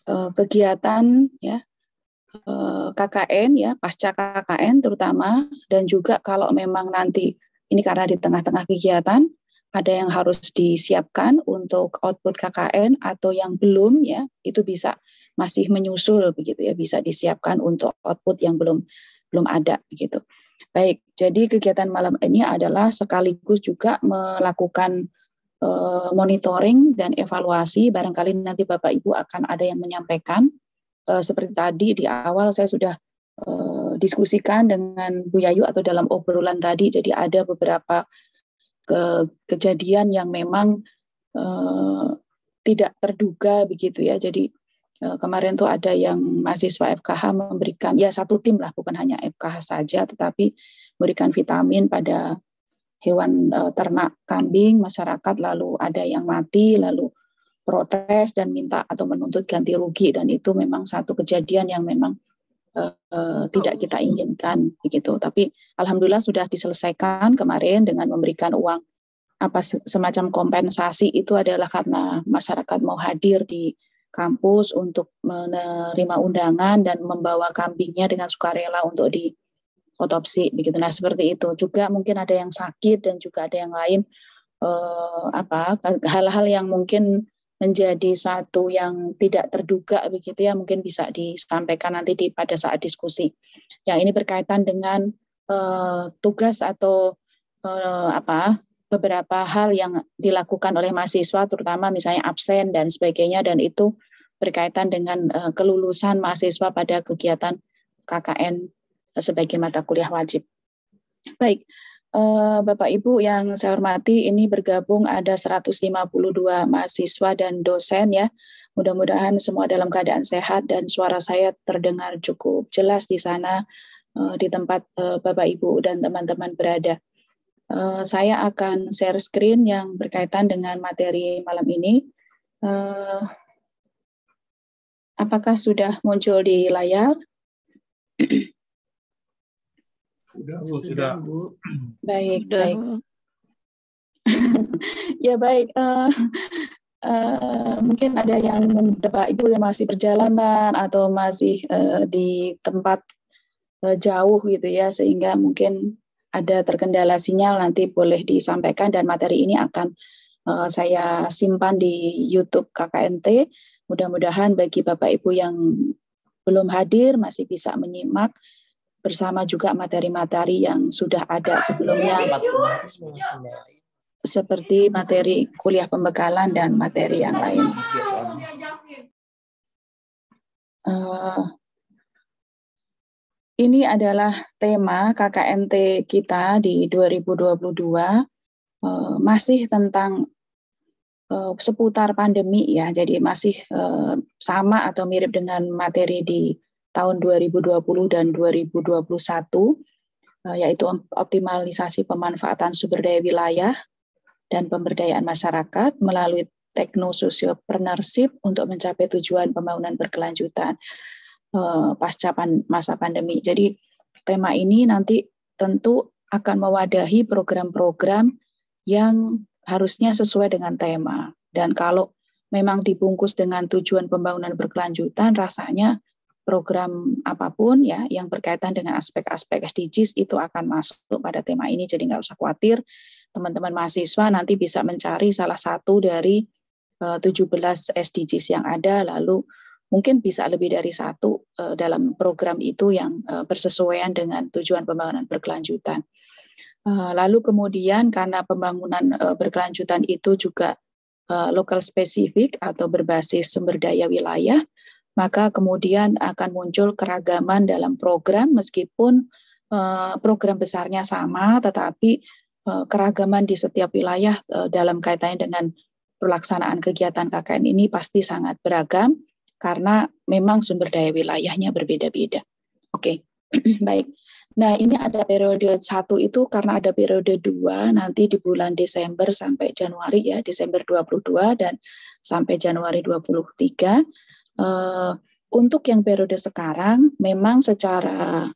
kegiatan ya KKN ya, pasca KKN terutama, dan juga kalau memang nanti ini karena di tengah-tengah kegiatan ada yang harus disiapkan untuk output KKN atau yang belum ya, itu bisa masih menyusul begitu ya, bisa disiapkan untuk output yang belum ada begitu. Baik, jadi kegiatan malam ini adalah sekaligus juga melakukan monitoring dan evaluasi. Barangkali nanti Bapak Ibu akan ada yang menyampaikan. Seperti tadi di awal saya sudah diskusikan dengan Bu Yayu atau dalam obrolan tadi, jadi ada beberapa kejadian yang memang tidak terduga begitu ya. Jadi kemarin tuh ada yang mahasiswa FKH memberikan, ya satu tim lah, bukan hanya FKH saja, tetapi memberikan vitamin pada hewan ternak kambing masyarakat, lalu ada yang mati, lalu protes dan minta atau menuntut ganti rugi, dan itu memang satu kejadian yang memang tidak kita inginkan begitu. Tapi alhamdulillah sudah diselesaikan kemarin dengan memberikan uang semacam kompensasi. Itu adalah karena masyarakat mau hadir di kampus untuk menerima undangan dan membawa kambingnya dengan sukarela untuk diotopsi begitu. Nah, seperti itu. Juga mungkin ada yang sakit dan juga ada yang lain hal-hal yang mungkin menjadi satu yang tidak terduga begitu ya, mungkin bisa disampaikan nanti pada saat diskusi. Yang ini berkaitan dengan tugas atau beberapa hal yang dilakukan oleh mahasiswa, terutama misalnya absen dan sebagainya, dan itu berkaitan dengan kelulusan mahasiswa pada kegiatan KKN sebagai mata kuliah wajib. Baik. Bapak Ibu yang saya hormati, ini bergabung ada 152 mahasiswa dan dosen ya. Mudah-mudahan semua dalam keadaan sehat dan suara saya terdengar cukup jelas di sana di tempat Bapak Ibu dan teman-teman berada. Saya akan share screen yang berkaitan dengan materi malam ini. Apakah sudah muncul di layar? Sudah, Bu. Baik, baik. Ya baik. Mungkin ada yang Bapak Ibu yang masih perjalanan atau masih di tempat jauh gitu ya, sehingga mungkin ada terkendala sinyal, nanti boleh disampaikan, dan materi ini akan saya simpan di YouTube KKNT. Mudah-mudahan bagi Bapak Ibu yang belum hadir masih bisa menyimak bersama juga materi-materi yang sudah ada sebelumnya, seperti materi kuliah pembekalan dan materi yang lain. Ini adalah tema KKNT kita di 2022, masih tentang seputar pandemi ya, jadi masih sama atau mirip dengan materi di tahun 2020 dan 2021, yaitu optimalisasi pemanfaatan sumber daya wilayah dan pemberdayaan masyarakat melalui techno-sociopreneurship untuk mencapai tujuan pembangunan berkelanjutan pasca masa pandemi. Jadi tema ini nanti tentu akan mewadahi program-program yang harusnya sesuai dengan tema. Dan kalau memang dibungkus dengan tujuan pembangunan berkelanjutan, rasanya program apapun ya yang berkaitan dengan aspek-aspek SDGs itu akan masuk pada tema ini. Jadi nggak usah khawatir, teman-teman mahasiswa nanti bisa mencari salah satu dari 17 SDGs yang ada, lalu mungkin bisa lebih dari satu dalam program itu yang bersesuaian dengan tujuan pembangunan berkelanjutan. Lalu kemudian karena pembangunan berkelanjutan itu juga lokal spesifik atau berbasis sumber daya wilayah, maka kemudian akan muncul keragaman dalam program, meskipun program besarnya sama, tetapi keragaman di setiap wilayah dalam kaitannya dengan pelaksanaan kegiatan KKN ini pasti sangat beragam, karena memang sumber daya wilayahnya berbeda-beda. Oke, baik. Nah, ini ada periode 1 itu karena ada periode 2 nanti di bulan Desember sampai Januari ya, Desember 22 dan sampai Januari 23. Untuk yang periode sekarang memang secara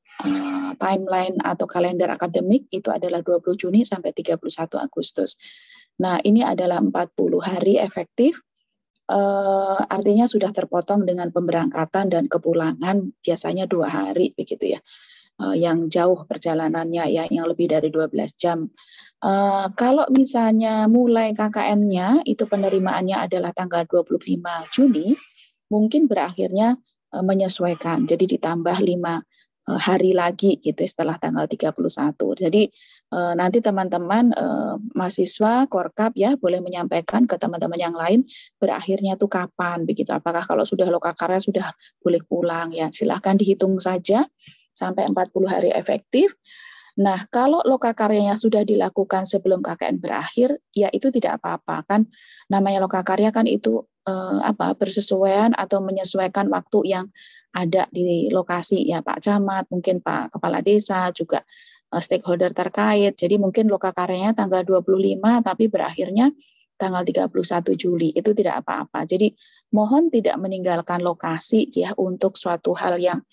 timeline atau kalender akademik itu adalah 20 Juni sampai 31 Agustus. Nah, ini adalah 40 hari efektif artinya sudah terpotong dengan pemberangkatan dan kepulangan biasanya 2 hari begitu ya. Yang jauh perjalanannya ya, yang lebih dari 12 jam. Kalau misalnya mulai KKN-nya itu penerimaannya adalah tanggal 25 Juni, mungkin berakhirnya menyesuaikan. Jadi ditambah 5 hari lagi gitu setelah tanggal 31. Jadi nanti teman-teman mahasiswa Korkap ya boleh menyampaikan ke teman-teman yang lain berakhirnya tuh kapan begitu. Apakah kalau sudah lokakarya sudah boleh pulang ya, silahkan dihitung saja sampai 40 hari efektif. Nah, kalau lokakaryanya sudah dilakukan sebelum KKN berakhir, ya itu tidak apa-apa kan. Namanya lokakarya kan itu bersesuaian atau menyesuaikan waktu yang ada di lokasi ya Pak Camat, mungkin Pak Kepala Desa juga stakeholder terkait. Jadi mungkin lokakaryanya tanggal 25 tapi berakhirnya tanggal 31 Juli. Itu tidak apa-apa. Jadi mohon tidak meninggalkan lokasi ya untuk suatu hal yang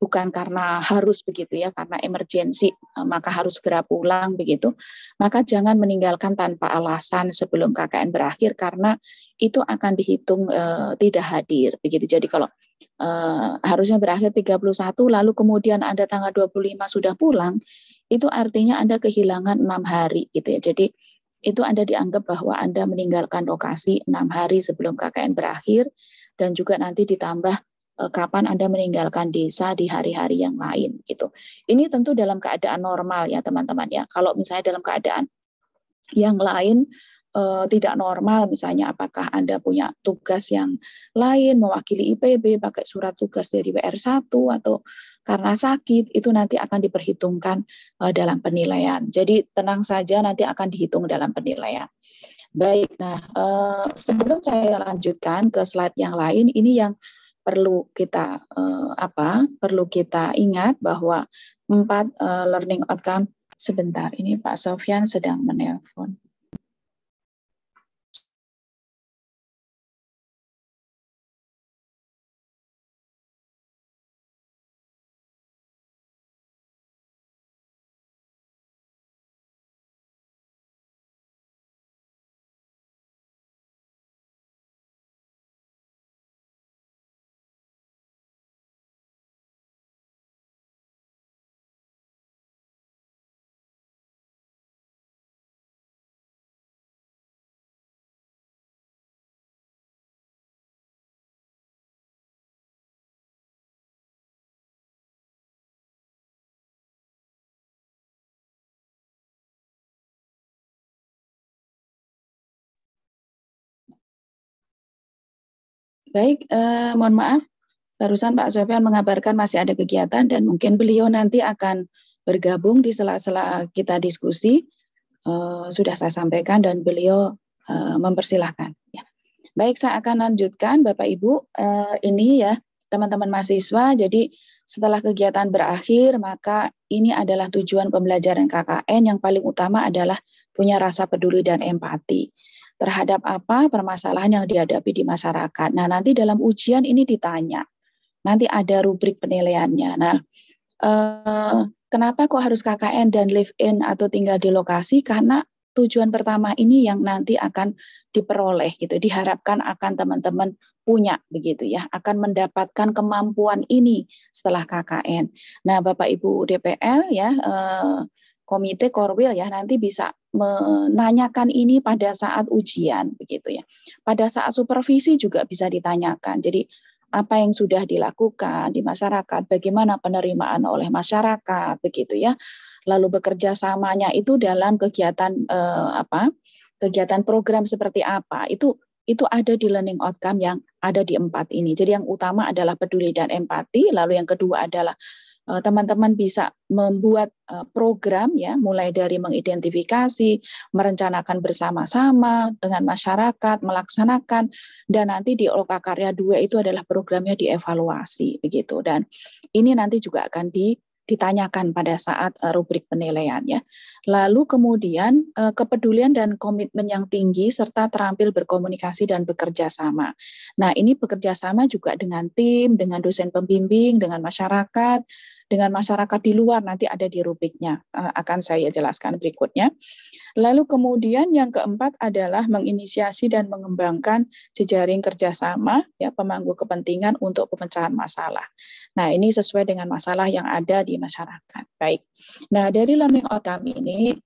bukan karena harus begitu ya, karena emergensi maka harus segera pulang begitu, maka jangan meninggalkan tanpa alasan sebelum KKN berakhir karena itu akan dihitung tidak hadir begitu. Jadi kalau harusnya berakhir 31 lalu kemudian Anda tanggal 25 sudah pulang, itu artinya Anda kehilangan 6 hari gitu ya. Jadi itu Anda dianggap bahwa Anda meninggalkan lokasi 6 hari sebelum KKN berakhir dan juga nanti ditambah kapan Anda meninggalkan desa di hari-hari yang lain gitu. Ini tentu dalam keadaan normal ya teman-teman ya. Kalau misalnya dalam keadaan yang lain tidak normal, misalnya apakah Anda punya tugas yang lain mewakili IPB pakai surat tugas dari WR1 atau karena sakit, itu nanti akan diperhitungkan dalam penilaian. Jadi tenang saja, nanti akan dihitung dalam penilaian. Baik, nah sebelum saya lanjutkan ke slide yang lain, ini yang perlu kita ingat bahwa 4 learning outcome. Sebentar, ini Pak Sofyan sedang menelpon. Baik, mohon maaf, barusan Pak Sofyan mengabarkan masih ada kegiatan dan mungkin beliau nanti akan bergabung di sela-sela kita diskusi. Sudah saya sampaikan dan beliau mempersilahkan. Ya. Baik, saya akan lanjutkan Bapak Ibu. Ini ya teman-teman mahasiswa, jadi setelah kegiatan berakhir, maka ini adalah tujuan pembelajaran KKN yang paling utama adalah punya rasa peduli dan empati terhadap apa permasalahan yang dihadapi di masyarakat. Nah, nanti dalam ujian ini ditanya, nanti ada rubrik penilaiannya. Nah, kenapa kok harus KKN dan live in atau tinggal di lokasi? Karena tujuan pertama ini yang nanti akan diperoleh gitu, diharapkan akan teman-teman punya begitu ya, akan mendapatkan kemampuan ini setelah KKN. Nah, Bapak Ibu DPL ya, Komite Korwil ya nanti bisa menanyakan ini pada saat ujian begitu ya. Pada saat supervisi juga bisa ditanyakan. Jadi apa yang sudah dilakukan di masyarakat, bagaimana penerimaan oleh masyarakat begitu ya. Lalu bekerja samanya itu dalam kegiatan kegiatan program seperti apa. Itu ada di learning outcome yang ada di 4 ini. Jadi yang utama adalah peduli dan empati, lalu yang kedua adalah teman-teman bisa membuat program ya, mulai dari mengidentifikasi, merencanakan bersama-sama dengan masyarakat, melaksanakan, dan nanti di Lokakarya 2 itu adalah programnya dievaluasi begitu. Dan ini nanti juga akan ditanyakan pada saat rubrik penilaian ya. Lalu kemudian kepedulian dan komitmen yang tinggi serta terampil berkomunikasi dan bekerja sama. Nah, ini bekerja sama juga dengan tim, dengan dosen pembimbing, dengan masyarakat di luar, nanti ada di rubriknya. Akan saya jelaskan berikutnya. Lalu kemudian yang keempat adalah menginisiasi dan mengembangkan jejaring kerjasama ya pemangku kepentingan untuk pemecahan masalah. Nah, ini sesuai dengan masalah yang ada di masyarakat. Baik. Nah, dari learning outcome ini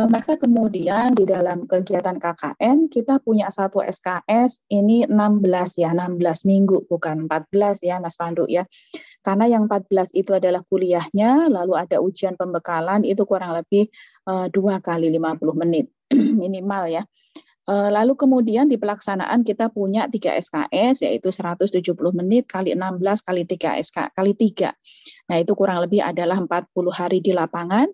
maka kemudian di dalam kegiatan KKN kita punya satu SKS ini 16 ya, 16 minggu bukan 14 ya Mas Pandu ya. Karena yang 14 itu adalah kuliahnya, lalu ada ujian pembekalan itu kurang lebih 2 kali 50 menit minimal ya. Lalu kemudian di pelaksanaan kita punya 3 SKS yaitu 170 menit kali 16 kali 3 SK kali 3. Nah, itu kurang lebih adalah 40 hari di lapangan.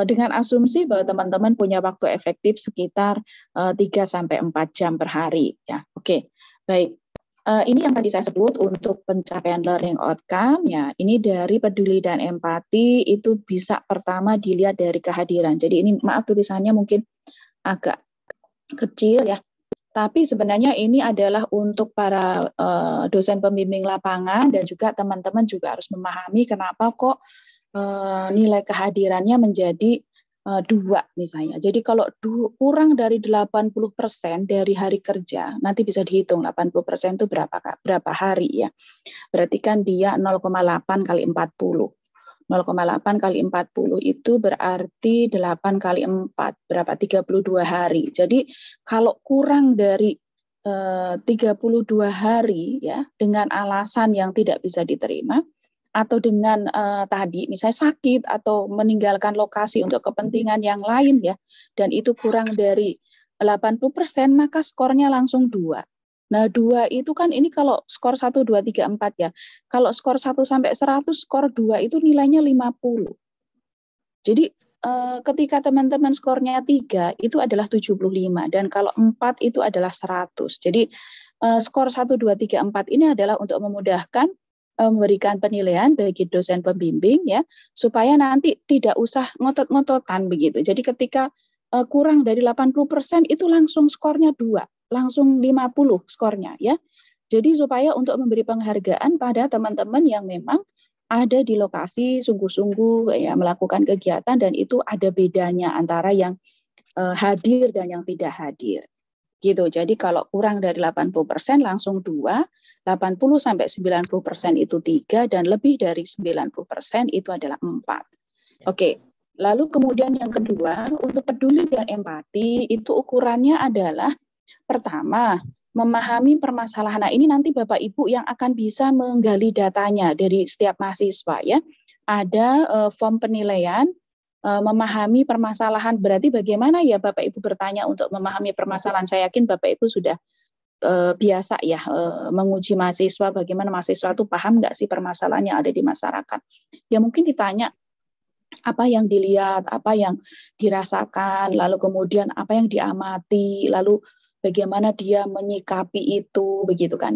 Dengan asumsi bahwa teman-teman punya waktu efektif sekitar 3 sampai 4 jam per hari ya. Oke. Baik. Ini yang tadi saya sebut untuk pencapaian learning outcome ya. Ini dari peduli dan empati itu bisa pertama dilihat dari kehadiran. Jadi ini maaf tulisannya mungkin agak kecil ya. Tapi sebenarnya ini adalah untuk para dosen pembimbing lapangan dan juga teman-teman juga harus memahami kenapa kok nilai kehadirannya menjadi 2 misalnya. Jadi kalau kurang dari 80% dari hari kerja, nanti bisa dihitung 80% itu berapa hari ya. Berarti kan dia 0,8 kali 40. 0,8 kali 40 itu berarti 8 kali 4, berapa? 32 hari. Jadi kalau kurang dari 32 hari ya dengan alasan yang tidak bisa diterima, atau dengan tadi misalnya sakit atau meninggalkan lokasi untuk kepentingan yang lain ya, dan itu kurang dari 80%, maka skornya langsung 2. Nah, 2 itu kan ini kalau skor 1, 2, 3, 4 ya. Kalau skor 1 sampai 100, skor 2 itu nilainya 50. Jadi ketika teman-teman skornya 3 itu adalah 75 dan kalau 4 itu adalah 100. Jadi skor 1, 2, 3, 4 ini adalah untuk memudahkan memberikan penilaian bagi dosen pembimbing ya supaya nanti tidak usah ngotot-ngototan begitu. Jadi ketika kurang dari 80% itu langsung skornya 2, langsung 50 skornya ya. Jadi supaya untuk memberi penghargaan pada teman-teman yang memang ada di lokasi sungguh-sungguh ya melakukan kegiatan dan itu ada bedanya antara yang hadir dan yang tidak hadir. Gitu. Jadi kalau kurang dari 80% langsung 2, 80 sampai 90% itu 3 dan lebih dari 90% itu adalah 4. Oke. Lalu kemudian yang kedua, untuk peduli dan empati itu ukurannya adalah pertama, memahami permasalahan. Nah, ini nanti Bapak Ibu yang akan bisa menggali datanya dari setiap mahasiswa ya. Ada form penilaian memahami permasalahan, berarti bagaimana ya Bapak Ibu bertanya untuk memahami permasalahan. Saya yakin Bapak Ibu sudah biasa ya menguji mahasiswa, bagaimana mahasiswa itu paham nggak sih permasalahan yang ada di masyarakat. Ya mungkin ditanya apa yang dilihat, apa yang dirasakan, lalu kemudian apa yang diamati, lalu bagaimana dia menyikapi itu, begitu kan.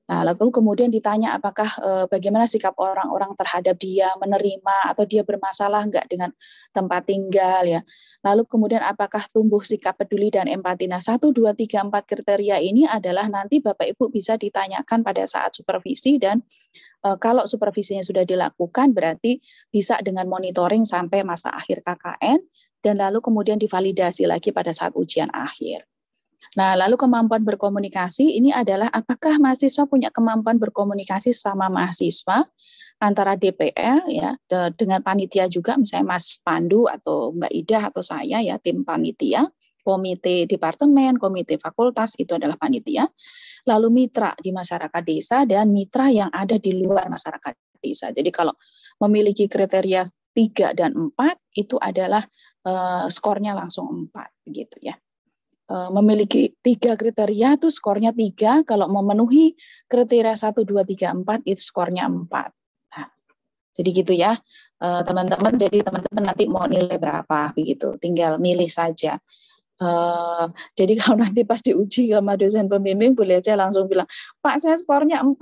Nah, lalu kemudian ditanya apakah bagaimana sikap orang-orang terhadap dia, menerima atau dia bermasalah enggak dengan tempat tinggal ya. Lalu kemudian apakah tumbuh sikap peduli dan empati. Nah, 1, 2, 3, 4 kriteria ini adalah nanti Bapak Ibu bisa ditanyakan pada saat supervisi dan kalau supervisinya sudah dilakukan berarti bisa dengan monitoring sampai masa akhir KKN dan lalu kemudian divalidasi lagi pada saat ujian akhir. Nah, lalu kemampuan berkomunikasi ini adalah apakah mahasiswa punya kemampuan berkomunikasi sama mahasiswa antara DPR ya dengan panitia juga, misalnya Mas Pandu atau Mbak Ida atau saya ya tim panitia, komite departemen, komite fakultas itu adalah panitia. Lalu mitra di masyarakat desa dan mitra yang ada di luar masyarakat desa. Jadi kalau memiliki kriteria 3 dan 4 itu adalah skornya langsung 4 begitu ya. Memiliki 3 kriteria itu skornya 3, kalau memenuhi kriteria 1, 2, 3, 4 itu skornya 4. Nah, jadi gitu ya teman-teman, jadi teman-teman nanti mau nilai berapa begitu, tinggal milih saja. Jadi kalau nanti pas diuji sama dosen pembimbing boleh aja langsung bilang, Pak saya skornya 4.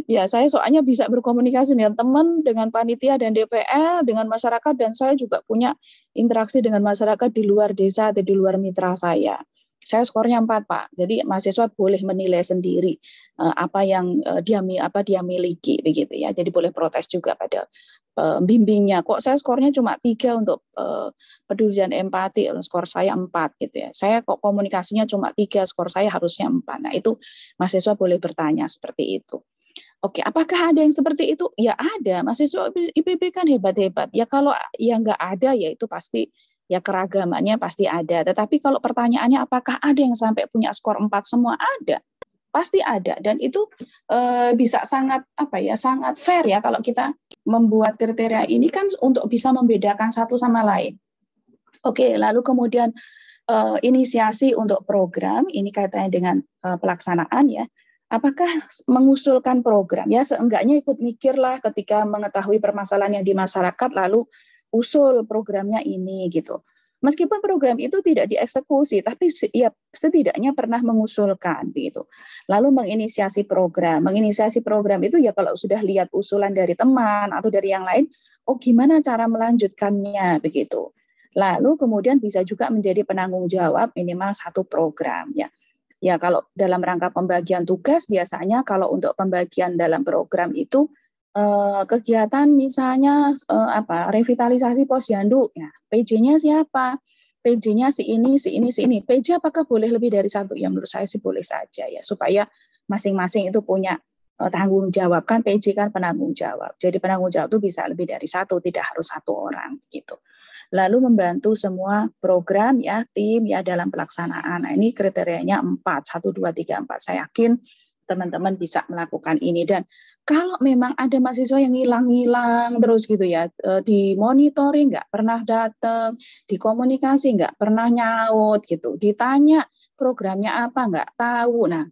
Ya, saya soalnya bisa berkomunikasi dengan teman, dengan panitia dan DPL, dengan masyarakat, dan saya juga punya interaksi dengan masyarakat di luar desa atau di luar mitra saya. Saya skornya 4, Pak. Jadi mahasiswa boleh menilai sendiri apa yang dia miliki begitu ya. Jadi boleh protes juga pada bimbingnya. Kok saya skornya cuma 3 untuk peduli dan empati, skor saya 4 gitu ya. Saya kok komunikasinya cuma 3, skor saya harusnya 4. Nah, itu mahasiswa boleh bertanya seperti itu. Oke, apakah ada yang seperti itu? Ya ada, mahasiswa IPB kan hebat-hebat. Ya kalau yang nggak ada, ya itu pasti ya keragamannya pasti ada. Tetapi kalau pertanyaannya apakah ada yang sampai punya skor 4 semua? Ada, pasti ada. Dan itu bisa sangat sangat fair ya kalau kita membuat kriteria ini kan untuk bisa membedakan satu sama lain. Oke, lalu kemudian inisiasi untuk program ini kaitannya dengan pelaksanaan ya. Apakah mengusulkan program ya, seenggaknya ikut mikirlah ketika mengetahui permasalahan yang di masyarakat lalu usul programnya ini gitu. Meskipun program itu tidak dieksekusi, tapi ya setidaknya pernah mengusulkan gitu. Lalu menginisiasi program itu ya kalau sudah lihat usulan dari teman atau dari yang lain, oh gimana cara melanjutkannya begitu. Lalu kemudian bisa juga menjadi penanggung jawab minimal 1 program ya. Ya kalau dalam rangka pembagian tugas biasanya kalau untuk pembagian dalam program itu kegiatan misalnya revitalisasi posyandu ya. PJ-nya siapa? PJ-nya si ini. PJ apakah boleh lebih dari 1? Ya menurut saya sih boleh saja ya supaya masing-masing itu punya tanggung jawab kan, PJ kan penanggung jawab. Jadi penanggung jawab itu bisa lebih dari 1, tidak harus 1 orang gitu. Lalu membantu semua program ya tim ya dalam pelaksanaan. Nah, ini kriterianya 4, 1, 2, 3, 4. Saya yakin teman-teman bisa melakukan ini. Dan kalau memang ada mahasiswa yang hilang-hilang terus gitu ya, di monitoring nggak pernah datang, di komunikasi nggak pernah nyaut gitu, ditanya programnya apa nggak tahu. Nah,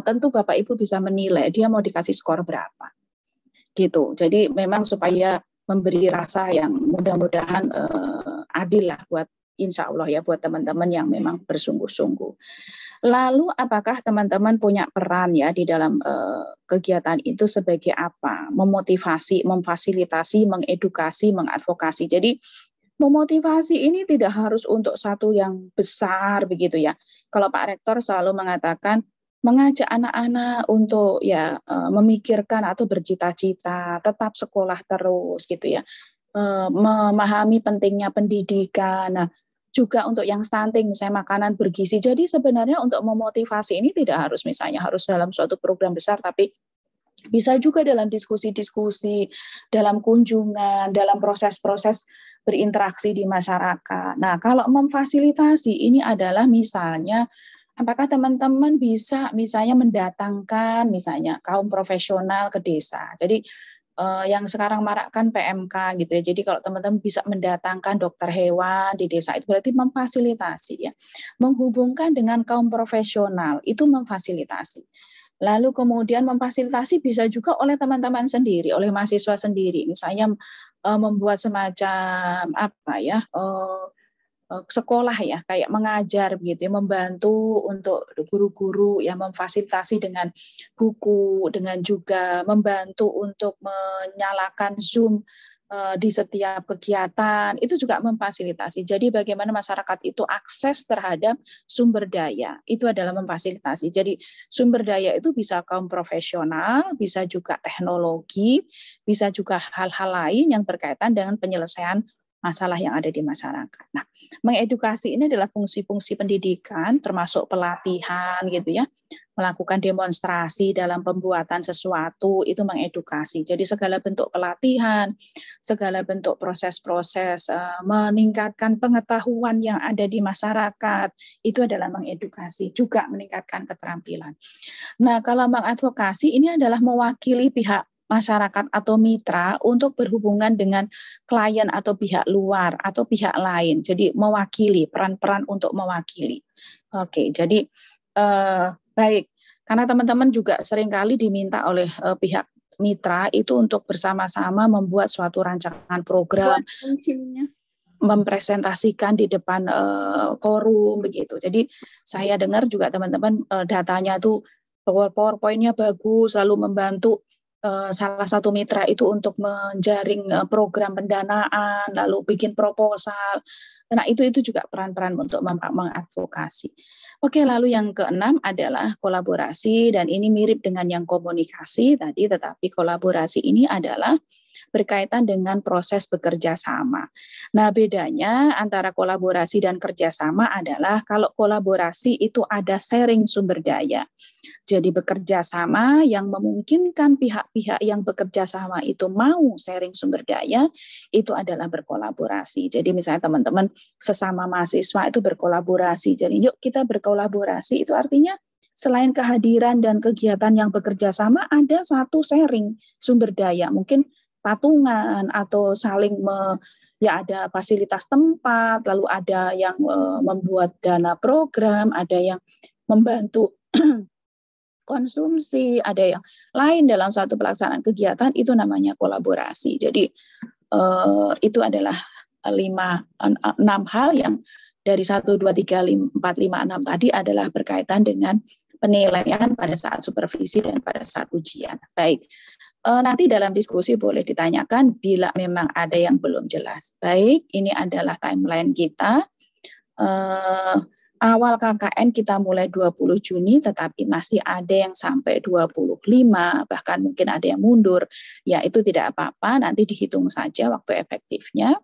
tentu Bapak Ibu bisa menilai dia mau dikasih skor berapa gitu. Jadi memang supaya memberi rasa yang mudah-mudahan adil lah buat insya Allah ya buat teman-teman yang memang bersungguh-sungguh. Lalu apakah teman-teman punya peran ya di dalam kegiatan itu sebagai apa? Memotivasi, memfasilitasi, mengedukasi, mengadvokasi. Jadi memotivasi ini tidak harus untuk satu yang besar begitu ya. Kalau Pak Rektor selalu mengatakan mengajak anak-anak untuk ya memikirkan atau bercita-cita, tetap sekolah terus gitu ya. Memahami pentingnya pendidikan. Nah, juga untuk yang stunting, misalnya makanan bergizi. Jadi sebenarnya untuk memotivasi ini tidak harus misalnya harus dalam suatu program besar, tapi bisa juga dalam diskusi-diskusi, dalam kunjungan, dalam proses-proses berinteraksi di masyarakat. Nah, kalau memfasilitasi ini adalah misalnya apakah teman-teman bisa misalnya mendatangkan misalnya kaum profesional ke desa. Jadi yang sekarang marak kan PMK gitu ya. Jadi kalau teman-teman bisa mendatangkan dokter hewan di desa itu berarti memfasilitasi ya. Menghubungkan dengan kaum profesional itu memfasilitasi. Lalu kemudian memfasilitasi bisa juga oleh teman-teman sendiri, oleh mahasiswa sendiri. Misalnya membuat semacam sekolah ya, kayak mengajar begitu ya, membantu untuk guru-guru yang memfasilitasi dengan buku, dengan juga membantu untuk menyalakan Zoom di setiap kegiatan, itu juga memfasilitasi. Jadi bagaimana masyarakat itu akses terhadap sumber daya, itu adalah memfasilitasi. Jadi sumber daya itu bisa kaum profesional, bisa juga teknologi, bisa juga hal-hal lain yang berkaitan dengan penyelesaian masalah yang ada di masyarakat. Nah, mengedukasi ini adalah fungsi-fungsi pendidikan, termasuk pelatihan gitu ya, melakukan demonstrasi dalam pembuatan sesuatu, itu mengedukasi. Jadi segala bentuk pelatihan, segala bentuk proses-proses meningkatkan pengetahuan yang ada di masyarakat, itu adalah mengedukasi, juga meningkatkan keterampilan. Nah, kalau mengadvokasi ini adalah mewakili pihak masyarakat atau mitra untuk berhubungan dengan klien atau pihak luar atau pihak lain. Jadi mewakili, peran-peran untuk mewakili. Oke, jadi baik. Karena teman-teman juga seringkali diminta oleh pihak mitra itu untuk bersama-sama membuat suatu rancangan program, mempresentasikan di depan forum begitu. Jadi saya dengar juga teman-teman datanya tuh PowerPoint-nya bagus, lalu membantu salah satu mitra itu untuk menjaring program pendanaan, lalu bikin proposal. Nah, itu juga peran-peran untuk mengadvokasi. Oke, lalu yang keenam adalah kolaborasi, dan ini mirip dengan yang komunikasi tadi, tetapi kolaborasi ini adalah berkaitan dengan proses bekerja sama. Nah, bedanya antara kolaborasi dan kerjasama adalah kalau kolaborasi itu ada sharing sumber daya. Jadi bekerja sama yang memungkinkan pihak-pihak yang bekerja sama itu mau sharing sumber daya, itu adalah berkolaborasi. Jadi misalnya teman-teman sesama mahasiswa itu berkolaborasi. Jadi yuk kita berkolaborasi, itu artinya selain kehadiran dan kegiatan yang bekerja sama, ada satu sharing sumber daya. Mungkin patungan atau saling ya ada fasilitas tempat, lalu ada yang membuat dana program, ada yang membantu konsumsi, ada yang lain dalam satu pelaksanaan kegiatan, itu namanya kolaborasi. Jadi itu adalah 6 hal yang dari 1, 2, 3, 4, 5, 6 tadi adalah berkaitan dengan penilaian pada saat supervisi dan pada saat ujian. Baik, nanti dalam diskusi boleh ditanyakan bila memang ada yang belum jelas. Baik, ini adalah timeline kita. Awal KKN kita mulai 20 Juni, tetapi masih ada yang sampai 25, bahkan mungkin ada yang mundur. Ya, itu tidak apa-apa, nanti dihitung saja waktu efektifnya.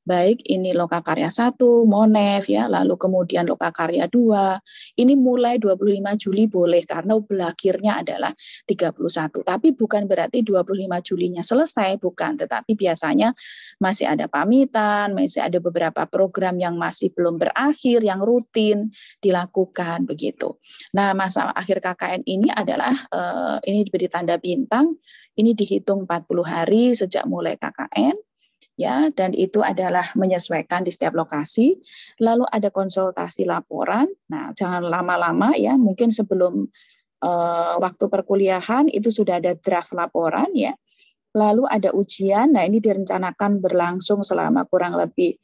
Baik, ini Lokakarya 1, Monef, ya, lalu kemudian Lokakarya 2. Ini mulai 25 Juli boleh, karena berakhirnya adalah 31. Tapi bukan berarti 25 Julinya selesai, bukan. Tetapi biasanya masih ada pamitan, masih ada beberapa program yang masih belum berakhir, yang rutin dilakukan, begitu. Nah, masa akhir KKN ini adalah, ini diberi tanda bintang, ini dihitung 40 hari sejak mulai KKN, ya, dan itu adalah menyesuaikan di setiap lokasi. Lalu ada konsultasi laporan. Nah, jangan lama-lama ya, mungkin sebelum waktu perkuliahan itu sudah ada draft laporan ya. Lalu ada ujian. Nah, ini direncanakan berlangsung selama kurang lebih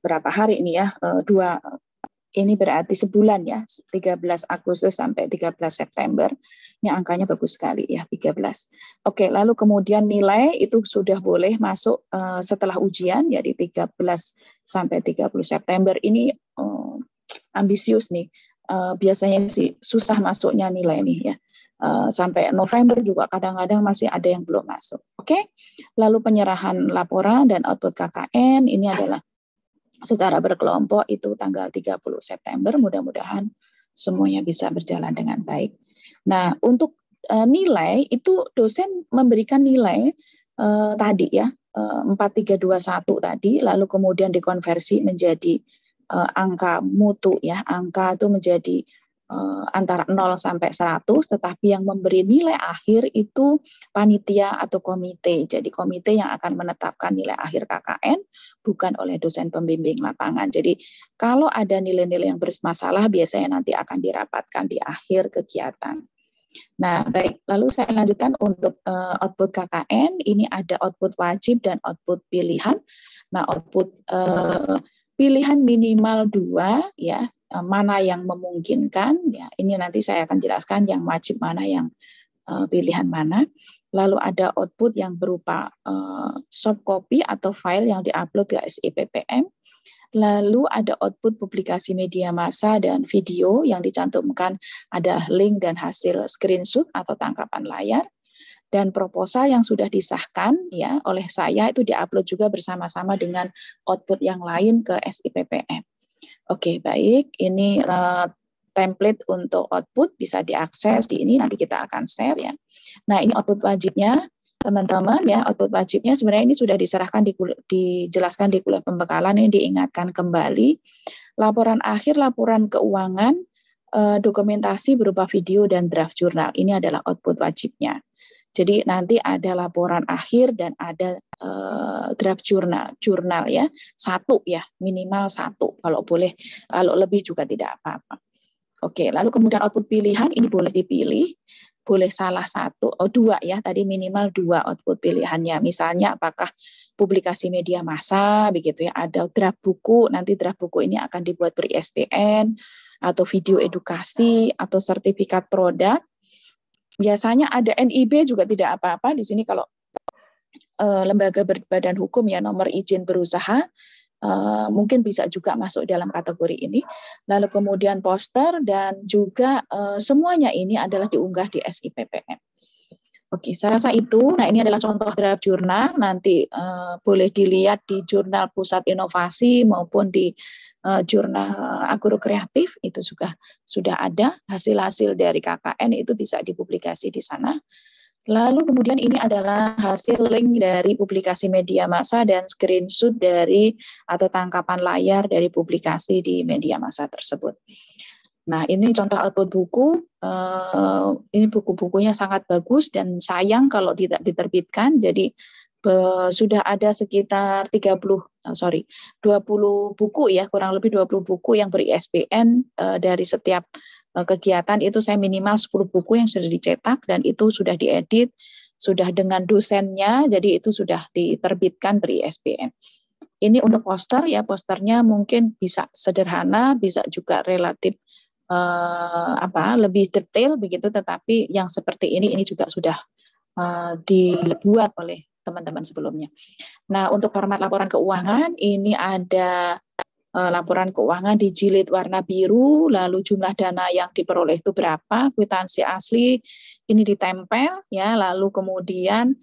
berapa hari ini ya? Ini berarti sebulan ya, 13 Agustus sampai 13 September. Ini angkanya bagus sekali ya, 13. Oke, lalu kemudian nilai itu sudah boleh masuk setelah ujian, jadi 13 sampai 30 September. Ini ambisius nih. Biasanya sih susah masuknya nilai nih ya. Sampai November juga kadang-kadang masih ada yang belum masuk. Oke, lalu penyerahan laporan dan output KKN, ini adalah secara berkelompok itu tanggal 30 September, mudah-mudahan semuanya bisa berjalan dengan baik. Nah, untuk nilai itu dosen memberikan nilai tadi ya, 4321 tadi, lalu kemudian dikonversi menjadi angka mutu ya, angka itu menjadi antara 0 sampai 100, tetapi yang memberi nilai akhir itu panitia atau komite. Jadi komite yang akan menetapkan nilai akhir KKN, bukan oleh dosen pembimbing lapangan. Jadi kalau ada nilai-nilai yang bermasalah, biasanya nanti akan dirapatkan di akhir kegiatan. Nah, baik, lalu saya lanjutkan untuk output KKN. Ini ada output wajib dan output pilihan. Nah, output pilihan minimal 2 ya, mana yang memungkinkan ya, ini nanti saya akan jelaskan yang wajib mana, yang pilihan mana. Lalu ada output yang berupa soft copy atau file yang diupload ke SIPPM. Lalu ada output publikasi media massa dan video yang dicantumkan ada link dan hasil screenshot atau tangkapan layar. Dan proposal yang sudah disahkan ya oleh saya itu diupload juga bersama-sama dengan output yang lain ke SIPPM. Oke, baik. Ini template untuk output bisa diakses di ini, nanti kita akan share ya. Nah, ini output wajibnya, teman-teman ya. Output wajibnya sebenarnya ini sudah diserahkan dijelaskan di kuliah pembekalan, ini diingatkan kembali. Laporan akhir, laporan keuangan, dokumentasi berupa video dan draft jurnal. Ini adalah output wajibnya. Jadi nanti ada laporan akhir dan ada draft jurnal ya, 1 ya, minimal 1, kalau boleh, kalau lebih juga tidak apa-apa. Oke, lalu kemudian output pilihan ini boleh dipilih, boleh salah 1, 2 ya, tadi minimal 2 output pilihannya. Misalnya apakah publikasi media massa begitu ya, ada draft buku, nanti draft buku ini akan dibuat ber-ISBN, atau video edukasi atau sertifikat produk. Biasanya ada NIB juga tidak apa-apa di sini kalau lembaga berbadan hukum ya, nomor izin berusaha. Mungkin bisa juga masuk dalam kategori ini. Lalu kemudian poster dan juga semuanya ini adalah diunggah di SIPPM. Oke, saya rasa itu. Nah, ini adalah contoh draft jurnal. Nanti boleh dilihat di Jurnal Pusat Inovasi maupun di Jurnal Agro Kreatif. Itu juga sudah ada hasil-hasil dari KKN, itu bisa dipublikasi di sana. Lalu kemudian ini adalah hasil link dari publikasi media massa dan screenshot dari atau tangkapan layar dari publikasi di media massa tersebut. Nah, ini contoh output buku. Ini buku-bukunya sangat bagus dan sayang kalau tidak diterbitkan. Jadi sudah ada sekitar 20 buku ya, kurang lebih 20 buku yang beri-ISBN dari setiap kegiatan itu saya minimal 10 buku yang sudah dicetak dan itu sudah diedit, sudah dengan dosennya, jadi itu sudah diterbitkan beri-ISBN. Ini untuk poster ya, posternya mungkin bisa sederhana, bisa juga relatif lebih detail begitu, tetapi yang seperti ini juga sudah dibuat oleh teman-teman sebelumnya. Nah, untuk format laporan keuangan ini ada laporan keuangan di jilid warna biru, lalu jumlah dana yang diperoleh itu berapa, kwitansi asli ini ditempel ya, lalu kemudian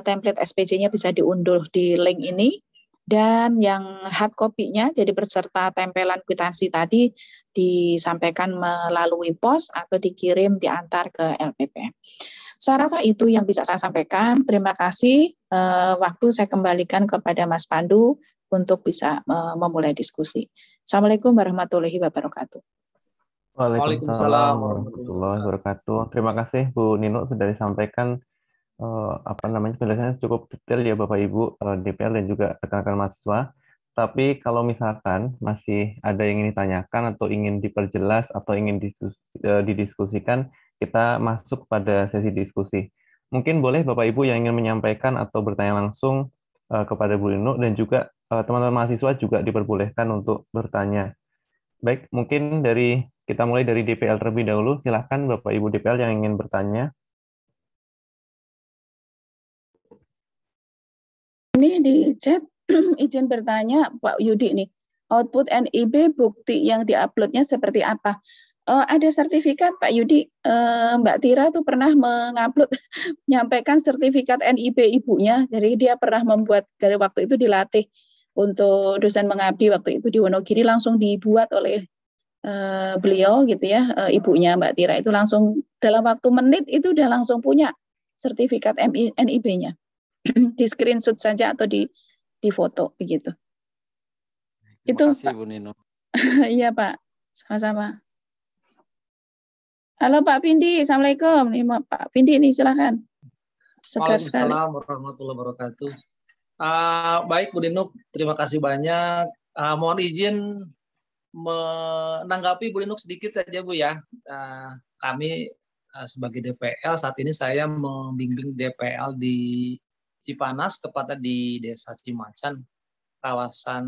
template SPC-nya bisa diunduh di link ini, dan yang hard copy-nya jadi beserta tempelan kwitansi tadi disampaikan melalui pos atau dikirim diantar ke LPPM. Saya rasa itu yang bisa saya sampaikan. Terima kasih. Waktu saya kembalikan kepada Mas Pandu untuk bisa memulai diskusi. Assalamualaikum warahmatullahi wabarakatuh. Waalaikumsalam warahmatullahi wabarakatuh. Terima kasih Bu Nino sudah disampaikan penjelasannya cukup detail ya Bapak Ibu DPR dan juga rekan-rekan mahasiswa. Tapi kalau misalkan masih ada yang ingin ditanyakan atau ingin diperjelas atau ingin didiskusikan, kita masuk pada sesi diskusi. Mungkin boleh Bapak Ibu yang ingin menyampaikan atau bertanya langsung kepada Bu Nino dan juga teman-teman mahasiswa juga diperbolehkan untuk bertanya. Baik, mungkin kita mulai dari DPL terlebih dahulu. Silakan Bapak Ibu DPL yang ingin bertanya. Ini di chat izin bertanya Pak Yudi nih. Output NIB bukti yang diuploadnya seperti apa? Ada sertifikat Pak Yudi. Mbak Tira tuh pernah mengupload menyampaikan sertifikat NIB ibunya. Jadi dia pernah membuat, dari waktu itu dilatih untuk dosen mengabdi waktu itu di Wonogiri, langsung dibuat oleh beliau gitu ya, ibunya Mbak Tira itu langsung dalam waktu menit itu udah langsung punya sertifikat NIB-nya. Di screenshot saja atau di foto begitu. Terima kasih Bu Nino. Iya Pak, sama-sama. Halo Pak Pindi, Assalamualaikum. Nih Pak Pindi nih, silakan. Waalaikumsalam warahmatullahi wabarakatuh. Baik Bu Nino, terima kasih banyak. Mohon izin menanggapi Bu Nino sedikit saja Bu ya. Kami sebagai DPL saat ini saya membimbing DPL di Cipanas, tepatnya di Desa Cimacan, kawasan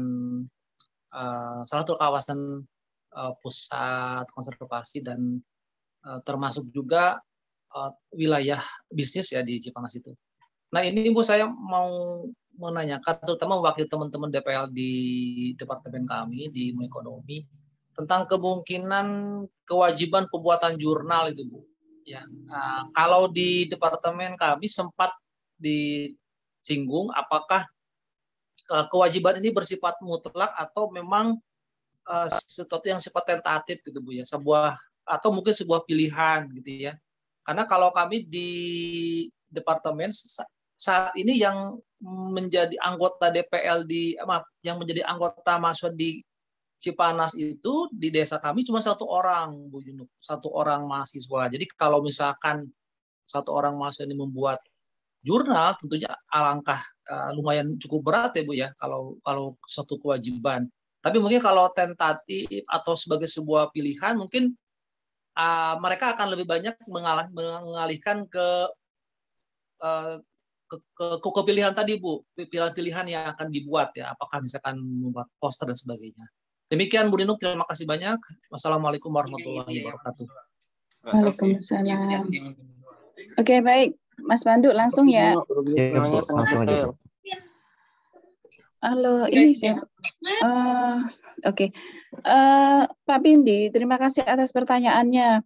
salah satu kawasan pusat konservasi dan termasuk juga wilayah bisnis ya di Cipanas itu. Nah ini Bu, saya mau menanyakan terutama mewakili teman-teman DPL di departemen kami di ekonomi tentang kemungkinan kewajiban pembuatan jurnal itu Bu. Ya, kalau di departemen kami sempat disinggung apakah kewajiban ini bersifat mutlak atau memang sesuatu yang sifat tentatif gitu Bu ya, atau mungkin sebuah pilihan gitu ya. Karena kalau kami di departemen saat ini yang menjadi anggota DPL yang menjadi anggota mahasiswa di Cipanas itu di desa kami cuma satu orang Bu Junuk, satu orang mahasiswa. Jadi kalau misalkan satu orang mahasiswa ini membuat jurnal, tentunya alangkah lumayan cukup berat ya Bu ya kalau suatu kewajiban. Tapi mungkin kalau tentatif atau sebagai sebuah pilihan mungkin mereka akan lebih banyak mengalihkan ke pilihan tadi Bu, pilihan-pilihan yang akan dibuat ya, apakah misalkan membuat poster dan sebagainya. Demikian Bu Ninuk, terima kasih banyak. Wassalamualaikum warahmatullahi wabarakatuh. Waalaikumsalam. Oke, baik. Mas Pandu langsung ya. Ya, Bu, langsung aja, Bu. Halo, ini siapa? Oke. Pak Bindi, terima kasih atas pertanyaannya.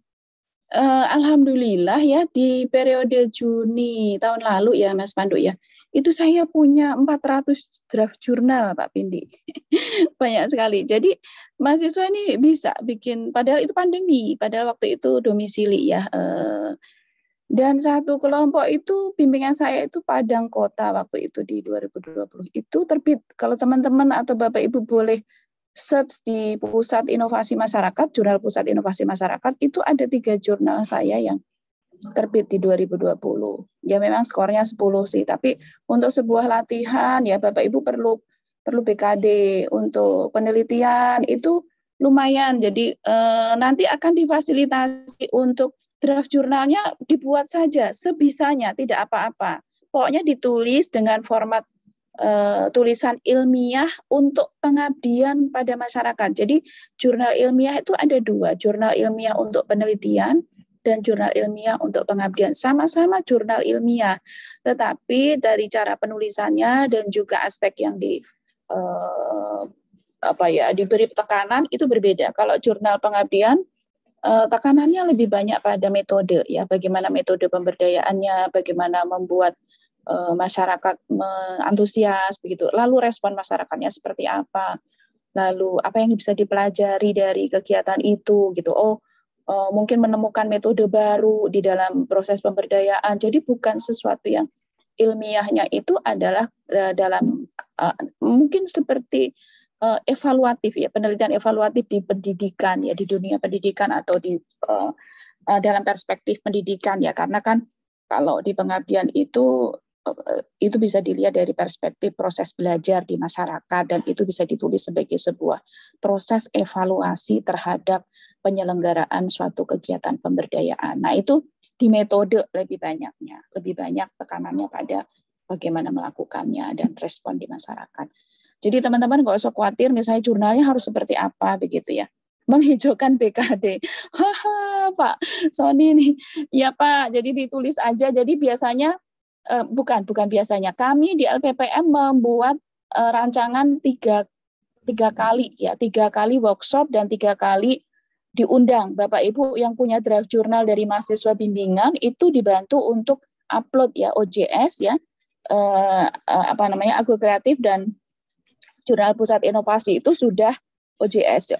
Alhamdulillah ya, di periode Juni tahun lalu ya Mas Pandu ya, itu saya punya 400 draft jurnal Pak Bindi. Banyak sekali. Jadi mahasiswa ini bisa bikin, padahal itu pandemi, padahal waktu itu domisili ya. Dan satu kelompok itu, bimbingan saya itu Padang Kota waktu itu di 2020. Itu terbit, kalau teman-teman atau Bapak Ibu boleh search di Pusat Inovasi Masyarakat, Jurnal Pusat Inovasi Masyarakat, itu ada 3 jurnal saya yang terbit di 2020. Ya memang skornya 10 sih, tapi untuk sebuah latihan ya Bapak Ibu perlu BKD untuk penelitian itu lumayan. Jadi nanti akan difasilitasi untuk draft jurnalnya dibuat saja sebisanya, tidak apa-apa. Pokoknya ditulis dengan format tulisan ilmiah untuk pengabdian pada masyarakat. Jadi jurnal ilmiah itu ada 2, jurnal ilmiah untuk penelitian dan jurnal ilmiah untuk pengabdian. Sama-sama jurnal ilmiah, tetapi dari cara penulisannya dan juga aspek yang diberi tekanan itu berbeda. Kalau jurnal pengabdian tekanannya lebih banyak pada metode ya, bagaimana metode pemberdayaannya, bagaimana membuat masyarakat antusias begitu. Lalu respon masyarakatnya seperti apa? Lalu apa yang bisa dipelajari dari kegiatan itu gitu. Mungkin menemukan metode baru di dalam proses pemberdayaan. Jadi bukan sesuatu yang ilmiahnya itu adalah dalam mungkin seperti evaluatif ya, penelitian evaluatif di pendidikan ya, di dunia pendidikan atau di dalam perspektif pendidikan ya, karena kan kalau di pengabdian itu bisa dilihat dari perspektif proses belajar di masyarakat dan itu bisa ditulis sebagai sebuah proses evaluasi terhadap penyelenggaraan suatu kegiatan pemberdayaan. Nah, itu di metode lebih banyak tekanannya pada bagaimana melakukannya dan respon di masyarakat. Jadi teman-teman nggak usah khawatir misalnya jurnalnya harus seperti apa begitu ya. Menghijaukan BKD. Haha, Pak Sony nih. Ya Pak, jadi ditulis aja. Jadi biasanya bukan biasanya. Kami di LPPM membuat rancangan tiga kali ya, 3 kali workshop dan 3 kali diundang Bapak Ibu yang punya draft jurnal dari mahasiswa bimbingan itu dibantu untuk upload ya OJS ya, Ago Kreatif dan Jurnal Pusat Inovasi itu sudah OJS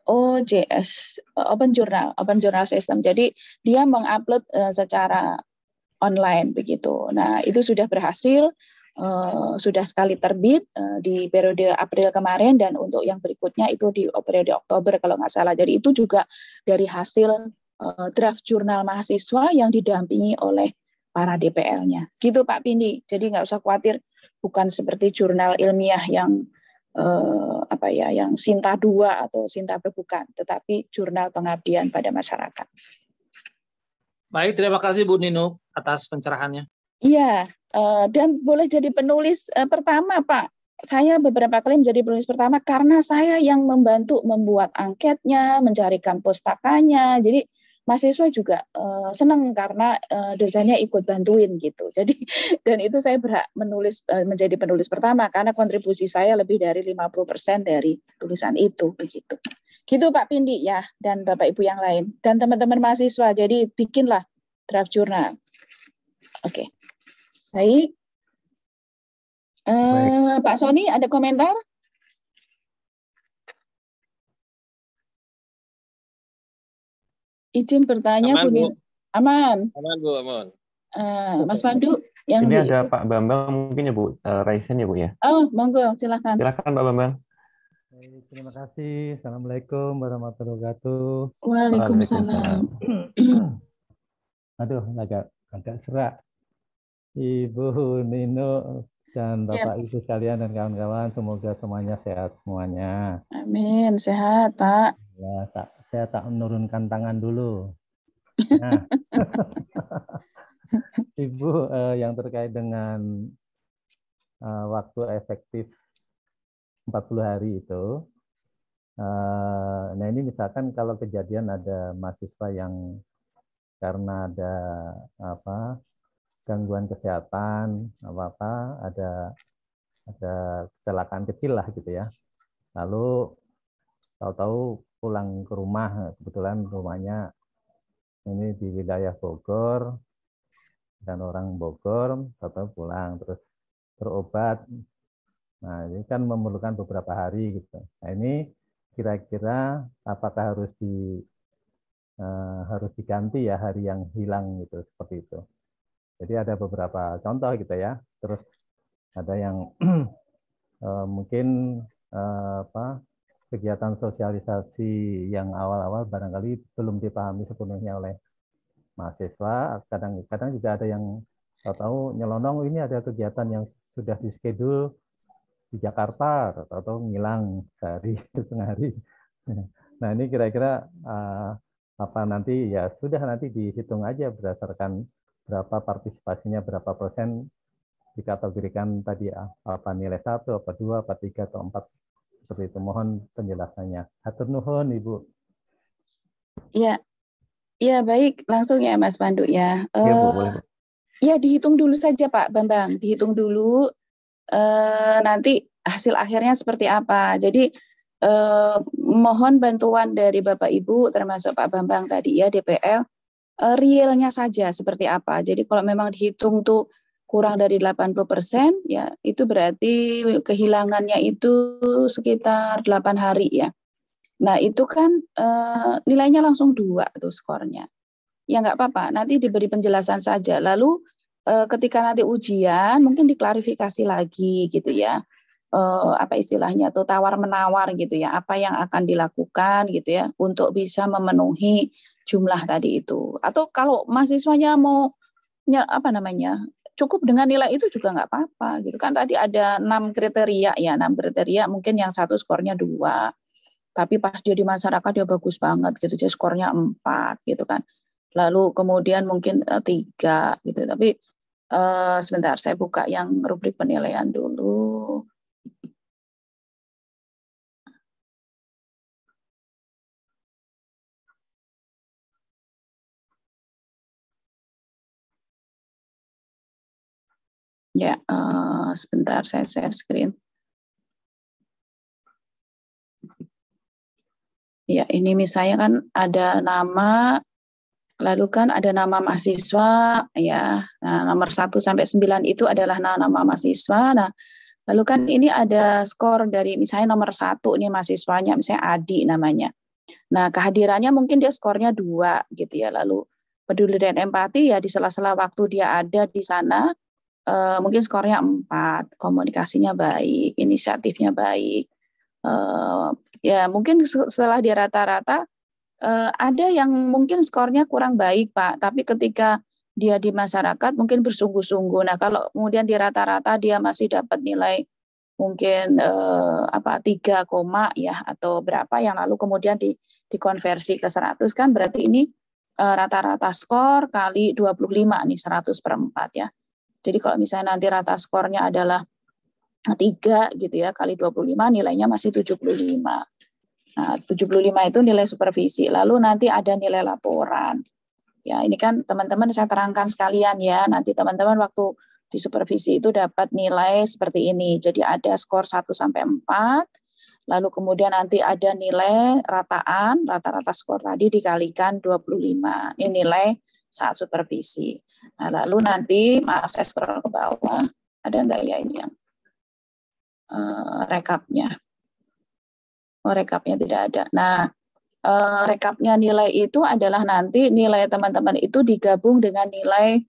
OJS Open Journal System. Jadi dia mengupload secara online begitu. Nah, itu sudah berhasil, sudah sekali terbit di periode April kemarin dan untuk yang berikutnya itu di periode Oktober kalau nggak salah. Jadi itu juga dari hasil draft jurnal mahasiswa yang didampingi oleh para DPL-nya. Gitu Pak Pindi. Jadi nggak usah khawatir, bukan seperti jurnal ilmiah yang yang Sinta 2 atau Sinta bukan, tetapi jurnal pengabdian pada masyarakat. Baik, terima kasih Bu Ninuk atas pencerahannya. Iya, dan boleh jadi penulis pertama Pak. Saya beberapa kali menjadi penulis pertama karena saya yang membantu membuat angketnya, mencarikan pustakanya. Jadi mahasiswa juga senang karena dosennya ikut bantuin gitu. Jadi dan itu saya berhak menulis menjadi penulis pertama karena kontribusi saya lebih dari 50% dari tulisan itu begitu. Gitu Pak Pindi ya dan Bapak Ibu yang lain dan teman-teman mahasiswa. Jadi bikinlah draft jurnal. Oke. Baik. Pak Sony ada komentar? Izin bertanya, aman, Bu. Aman. Aman, Bu, aman. Mas Pandu yang ini ada Pak Bambang mungkin ya Bu, Raisen ya Bu ya. Oh, monggo silakan. Silakan Pak Bambang. Terima kasih. Assalamualaikum warahmatullahi wabarakatuh. Waalaikumsalam. Aduh, agak serak. Ibu Nino dan Bapak Ibu sekalian dan kawan-kawan, semoga semuanya sehat semuanya. Amin, sehat Pak. Ya, saya tak menurunkan tangan dulu. Nah, Ibu yang terkait dengan waktu efektif 40 hari itu. Nah ini misalkan kalau kejadian ada mahasiswa yang karena ada gangguan kesehatan ada kecelakaan kecil lah gitu ya. Lalu tahu-tahu pulang ke rumah, kebetulan rumahnya ini di wilayah Bogor dan orang Bogor, tahu-tahu pulang terus berobat. Nah ini kan memerlukan beberapa hari gitu. Nah ini kira-kira apakah harus diganti ya hari yang hilang gitu, seperti itu. Jadi ada beberapa contoh gitu ya. Terus ada yang mungkin kegiatan sosialisasi yang awal-awal barangkali belum dipahami sepenuhnya oleh mahasiswa. Kadang juga ada yang tahu nyelonong, ini ada kegiatan yang sudah dischedule di Jakarta atau ngilang sehari setengah hari. Nah ini kira-kira nanti ya sudah nanti dihitung aja berdasarkan berapa partisipasinya, berapa persen dikategorikan tadi nilai 1, 2, 3 atau 4 seperti itu. Mohon penjelasannya. Hatur nuhun Ibu. Iya. Iya, baik, langsung ya Mas Pandu ya. Iya, Bu, boleh, Bu. Ya, dihitung dulu saja Pak Bambang, dihitung dulu nanti hasil akhirnya seperti apa. Jadi mohon bantuan dari Bapak Ibu termasuk Pak Bambang tadi ya DPL, realnya saja seperti apa. Jadi kalau memang dihitung tuh kurang dari 80%, ya itu berarti kehilangannya itu sekitar 8 hari ya. Nah itu kan nilainya langsung 2 tuh skornya. Ya nggak apa-apa, nanti diberi penjelasan saja. Lalu ketika nanti ujian mungkin diklarifikasi lagi gitu ya. Apa istilahnya tuh tawar-menawar gitu ya. Apa yang akan dilakukan gitu ya untuk bisa memenuhi jumlah tadi itu. Atau kalau mahasiswanya mau cukup dengan nilai itu juga nggak apa-apa gitu kan. Tadi ada 6 kriteria ya, 6 kriteria mungkin yang satu skornya 2. Tapi pas dia di masyarakat dia bagus banget gitu, jadi skornya 4 gitu kan. Lalu kemudian mungkin 3 gitu. Tapi sebentar saya buka yang rubrik penilaian dulu. Ya, sebentar saya share screen. Ya, ini misalnya kan ada nama, lalu kan ada nama mahasiswa, ya. Nah, nomor 1 sampai 9 itu adalah nama mahasiswa. Nah, lalu kan ini ada skor dari misalnya nomor 1 ini mahasiswanya, misalnya Adi namanya. Nah, kehadirannya mungkin dia skornya 2 gitu ya. Lalu peduli dan empati ya di sela-sela waktu dia ada di sana, mungkin skornya 4, komunikasinya baik, inisiatifnya baik. Ya mungkin setelah dia rata-rata ada yang mungkin skornya kurang baik Pak, tapi ketika dia di masyarakat mungkin bersungguh-sungguh. Nah kalau kemudian di rata-rata dia masih dapat nilai mungkin 3, ya atau berapa yang lalu kemudian dikonversi ke 100 kan berarti ini rata-rata skor kali 25 nih 100/4 ya. Jadi kalau misalnya nanti rata skornya adalah 3 gitu ya kali 25 nilainya masih 75. Nah, 75 itu nilai supervisi. Lalu nanti ada nilai laporan. Ya, ini kan teman-teman saya terangkan sekalian ya. Nanti teman-teman waktu di supervisi itu dapat nilai seperti ini. Jadi ada skor 1 sampai 4. Lalu kemudian nanti ada nilai rataan, rata-rata skor tadi dikalikan 25. Ini nilai saat supervisi. Nah, lalu nanti maaf saya scroll ke bawah. Ada enggak ya ini yang rekapnya? Oh, rekapnya tidak ada. Nah, rekapnya nilai itu adalah nanti nilai teman-teman itu digabung dengan nilai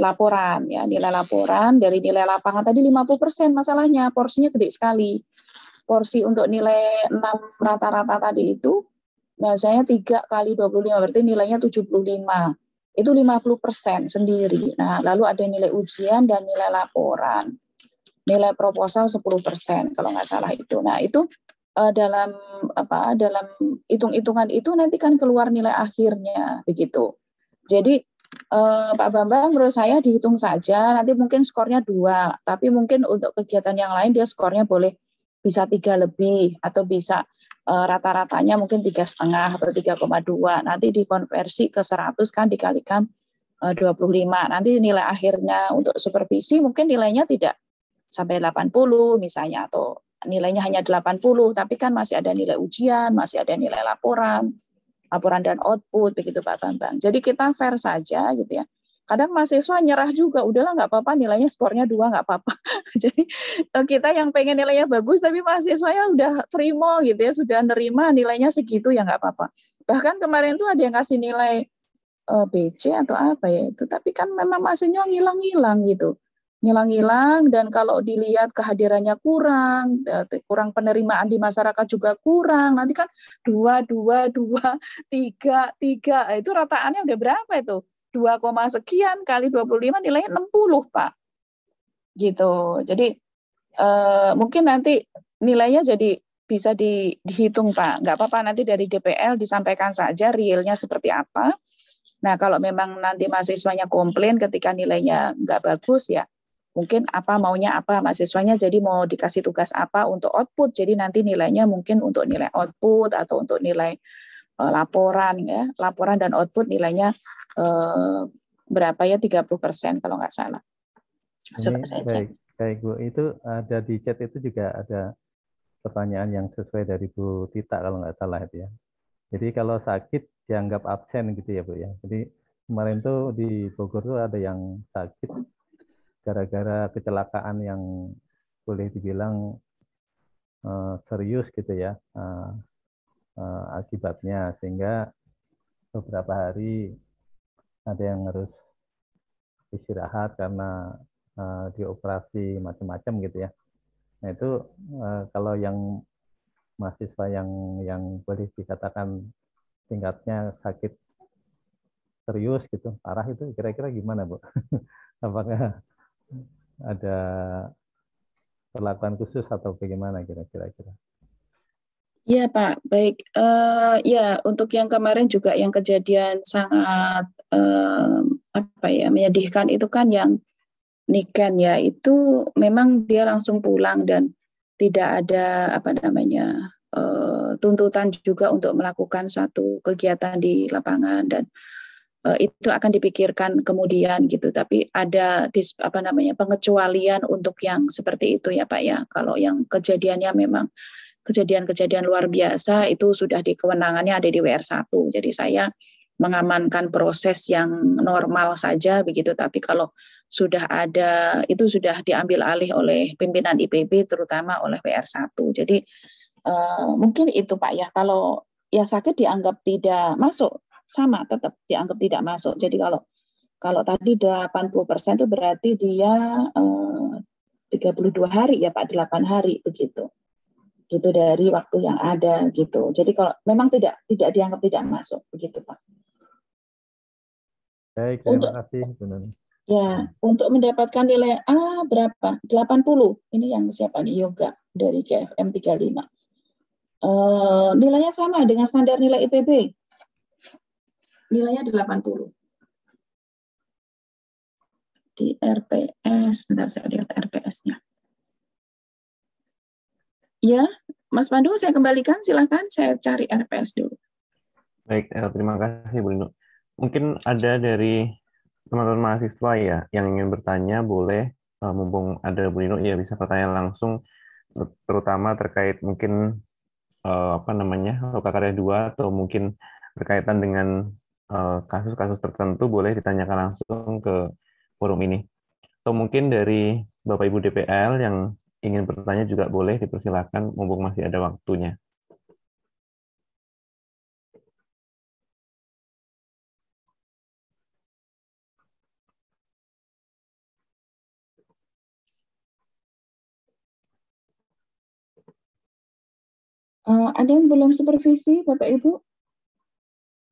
laporan ya, nilai laporan dari nilai lapangan tadi 50% masalahnya, porsinya gede sekali. Porsi untuk nilai 6 rata-rata tadi itu biasanya 3 kali 25 berarti nilainya 75. Itu 50% sendiri. Nah, lalu ada nilai ujian dan nilai laporan. Nilai proposal 10% kalau nggak salah itu. Nah, itu dalam hitung-hitungan itu nanti kan keluar nilai akhirnya begitu. Jadi Pak Bambang, menurut saya dihitung saja, nanti mungkin skornya 2, tapi mungkin untuk kegiatan yang lain dia skornya boleh bisa 3 lebih, atau bisa rata-ratanya mungkin 3,5 atau 3,2, nanti dikonversi ke 100 kan dikalikan 25, nanti nilai akhirnya untuk supervisi mungkin nilainya tidak sampai 80 misalnya, atau nilainya hanya 80, tapi kan masih ada nilai ujian, masih ada nilai laporan dan output, begitu Pak Bambang. Jadi kita fair saja gitu ya. Kadang mahasiswa nyerah juga, udahlah nggak apa-apa, nilainya skornya 2 nggak apa-apa. Jadi kita yang pengen nilainya bagus, tapi mahasiswanya udah terima gitu ya, sudah nerima nilainya segitu ya nggak apa-apa. Bahkan kemarin tuh ada yang kasih nilai BC atau apa ya itu, tapi kan memang mahasiswa ngilang-ngilang gitu. Ngilang-ngilang, dan kalau dilihat kehadirannya kurang penerimaan di masyarakat juga kurang. Nanti kan 2, 3, itu rataannya udah berapa itu? 2, sekian kali 25 nilainya 60, Pak. Gitu. Jadi mungkin nanti nilainya jadi bisa dihitung, Pak. Nggak apa-apa, nanti dari DPL disampaikan saja realnya seperti apa. Nah, kalau memang nanti mahasiswanya komplain ketika nilainya nggak bagus, ya mungkin maunya apa mahasiswanya, jadi mau dikasih tugas apa untuk output, jadi nanti nilainya mungkin untuk nilai output atau untuk nilai laporan ya, laporan dan output nilainya berapa ya, 30% kalau nggak salah. Baik Bu, itu ada di chat itu juga ada pertanyaan yang sesuai dari Bu Tita kalau nggak salah itu ya. Jadi kalau sakit dianggap absen gitu ya Bu ya. Jadi kemarin tuh di Bogor tuh ada yang sakit gara-gara kecelakaan yang boleh dibilang serius gitu ya akibatnya, sehingga beberapa hari ada yang harus istirahat karena dioperasi macam-macam gitu ya. Nah itu kalau yang mahasiswa yang boleh dikatakan tingkatnya sakit serius gitu, parah, itu kira-kira gimana Bu? Apakah ada perlakuan khusus atau bagaimana kira-kira? Iya Pak, baik. Ya untuk yang kemarin juga yang kejadian sangat menyedihkan itu kan yang Niken ya, itu memang dia langsung pulang dan tidak ada tuntutan juga untuk melakukan satu kegiatan di lapangan, dan itu akan dipikirkan kemudian gitu. Tapi ada pengecualian untuk yang seperti itu ya Pak ya. Kalau yang kejadiannya memang kejadian-kejadian luar biasa, itu sudah di kewenangannya ada di WR1. Jadi saya mengamankan proses yang normal saja begitu. Tapi kalau sudah ada, itu sudah diambil alih oleh pimpinan IPB, terutama oleh WR1. Jadi mungkin itu Pak ya, kalau ya sakit dianggap tidak masuk, sama tetap dianggap tidak masuk. Jadi kalau tadi 80% itu berarti dia 32 hari ya Pak, 8 hari begitu. Gitu dari waktu yang ada gitu. Jadi kalau memang tidak dianggap tidak masuk begitu Pak. Baik, terima kasih Bu Nun. Ya, untuk mendapatkan nilai A berapa? 80. Ini yang siapa nih? Yoga dari GFM 35. Nilainya sama dengan standar nilai IPB. Nilainya 80. Di RPS, bentar saya lihat RPS-nya. Ya, Mas Pandu, saya kembalikan, silakan saya cari RPS dulu. Baik, terima kasih Bu Nino. Mungkin ada dari teman-teman mahasiswa ya yang ingin bertanya, boleh, mumpung ada Bu Nino, ya bisa bertanya langsung, terutama terkait mungkin Loka Karya 2 atau mungkin berkaitan dengan kasus-kasus tertentu, boleh ditanyakan langsung ke forum ini. Atau mungkin dari Bapak Ibu DPL yang ingin bertanya juga boleh dipersilakan, mumpung masih ada waktunya. Ada yang belum supervisi, Bapak Ibu?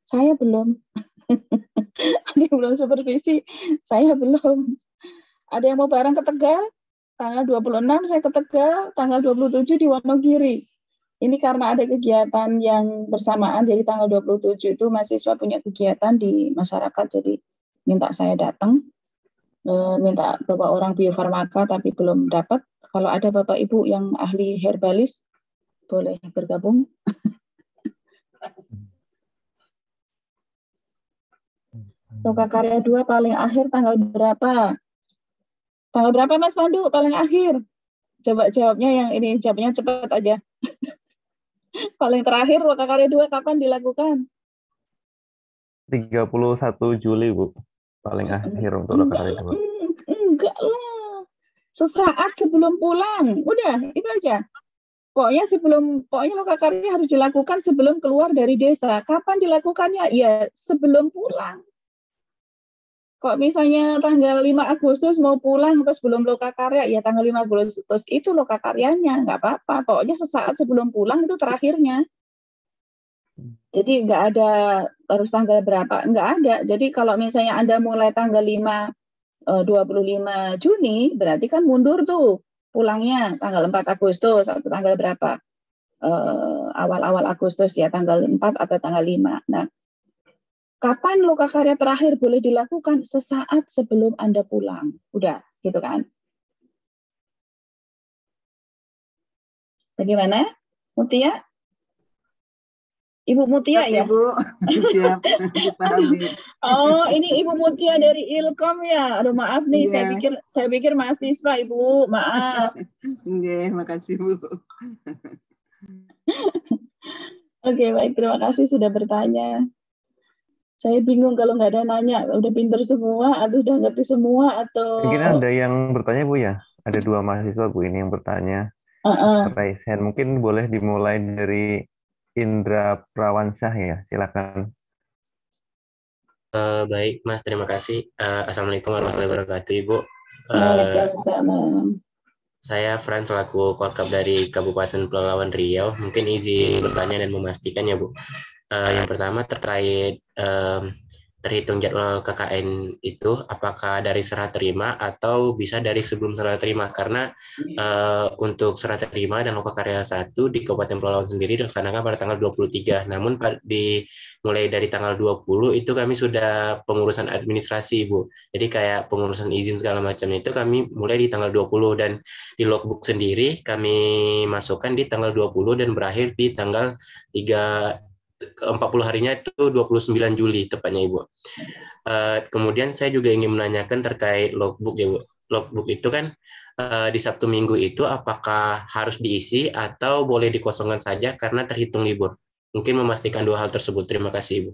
Saya belum. Ada yang belum supervisi? Saya belum. Ada yang mau bareng ke Tegal? Tanggal 26 saya ke Tegal, tanggal 27 di Wonogiri. Ini karena ada kegiatan yang bersamaan, jadi tanggal 27 itu mahasiswa punya kegiatan di masyarakat, jadi minta saya datang, minta Bapak orang biofarmaka tapi belum dapat. Kalau ada Bapak Ibu yang ahli herbalis, boleh bergabung. Lokakarya 2 paling akhir tanggal berapa? Tanggal berapa Mas Pandu paling akhir? Coba jawabnya yang ini, jawabnya cepat aja. Paling terakhir Lokakarya 2 kapan dilakukan? 31 Juli, Bu. Paling akhir untuk Lokakarya 2. Enggak lah. Sesaat sebelum pulang. Udah, itu aja. Pokoknya Lokakarya harus dilakukan sebelum keluar dari desa. Kapan dilakukannya? Ya, sebelum pulang. Kok misalnya tanggal 5 Agustus mau pulang terus belum Lokakarya, ya tanggal 5 Agustus itu Lokakaryanya, nggak apa-apa. Pokoknya sesaat sebelum pulang itu terakhirnya. Jadi nggak ada harus tanggal berapa, nggak ada. Jadi kalau misalnya Anda mulai tanggal 25 Juni, berarti kan mundur tuh pulangnya tanggal 4 Agustus atau tanggal berapa? Awal-awal Agustus ya, tanggal 4 atau tanggal 5. Nah, kapan Lokakarya terakhir boleh dilakukan? Sesaat sebelum Anda pulang. Udah, gitu kan? Bagaimana? Mutia? Ibu Mutia ya? Ibu, siap dipahami. Oh, ini Ibu Mutia dari Ilkom ya. Aduh, maaf nih, saya pikir mahasiswa, Ibu. Maaf. Oke, makasih Bu. Oke, baik. Terima kasih sudah bertanya. Saya bingung kalau nggak ada nanya. Udah pinter semua, atau udah ngerti semua, atau... Mungkin ada yang bertanya, Bu, ya? Ada 2 mahasiswa, Bu, ini yang bertanya. Raise hand. Mungkin boleh dimulai dari Indra Prawansyah ya. Silakan. Baik, Mas. Terima kasih. Assalamualaikum warahmatullahi wabarakatuh, Ibu. Saya Fran selaku Korkap dari Kabupaten Pelalawan Riau. Mungkin izin bertanya dan memastikan ya, Bu. Yang pertama terkait terhitung jadwal KKN itu apakah dari serah terima atau bisa dari sebelum serah terima, karena untuk serah terima dan Lokakarya 1 di Kabupaten Pelalawan sendiri dilaksanakan pada tanggal 23, namun mulai dari tanggal 20 itu kami sudah pengurusan administrasi, Bu. Jadi kayak pengurusan izin segala macam itu kami mulai di tanggal 20, dan di logbook sendiri kami masukkan di tanggal 20 dan berakhir di tanggal 40 harinya itu 29 Juli tepatnya, Ibu. Kemudian saya juga ingin menanyakan terkait logbook ya, Bu. Logbook itu kan di Sabtu Minggu itu apakah harus diisi atau boleh dikosongkan saja karena terhitung libur? Mungkin memastikan 2 hal tersebut. Terima kasih, Ibu.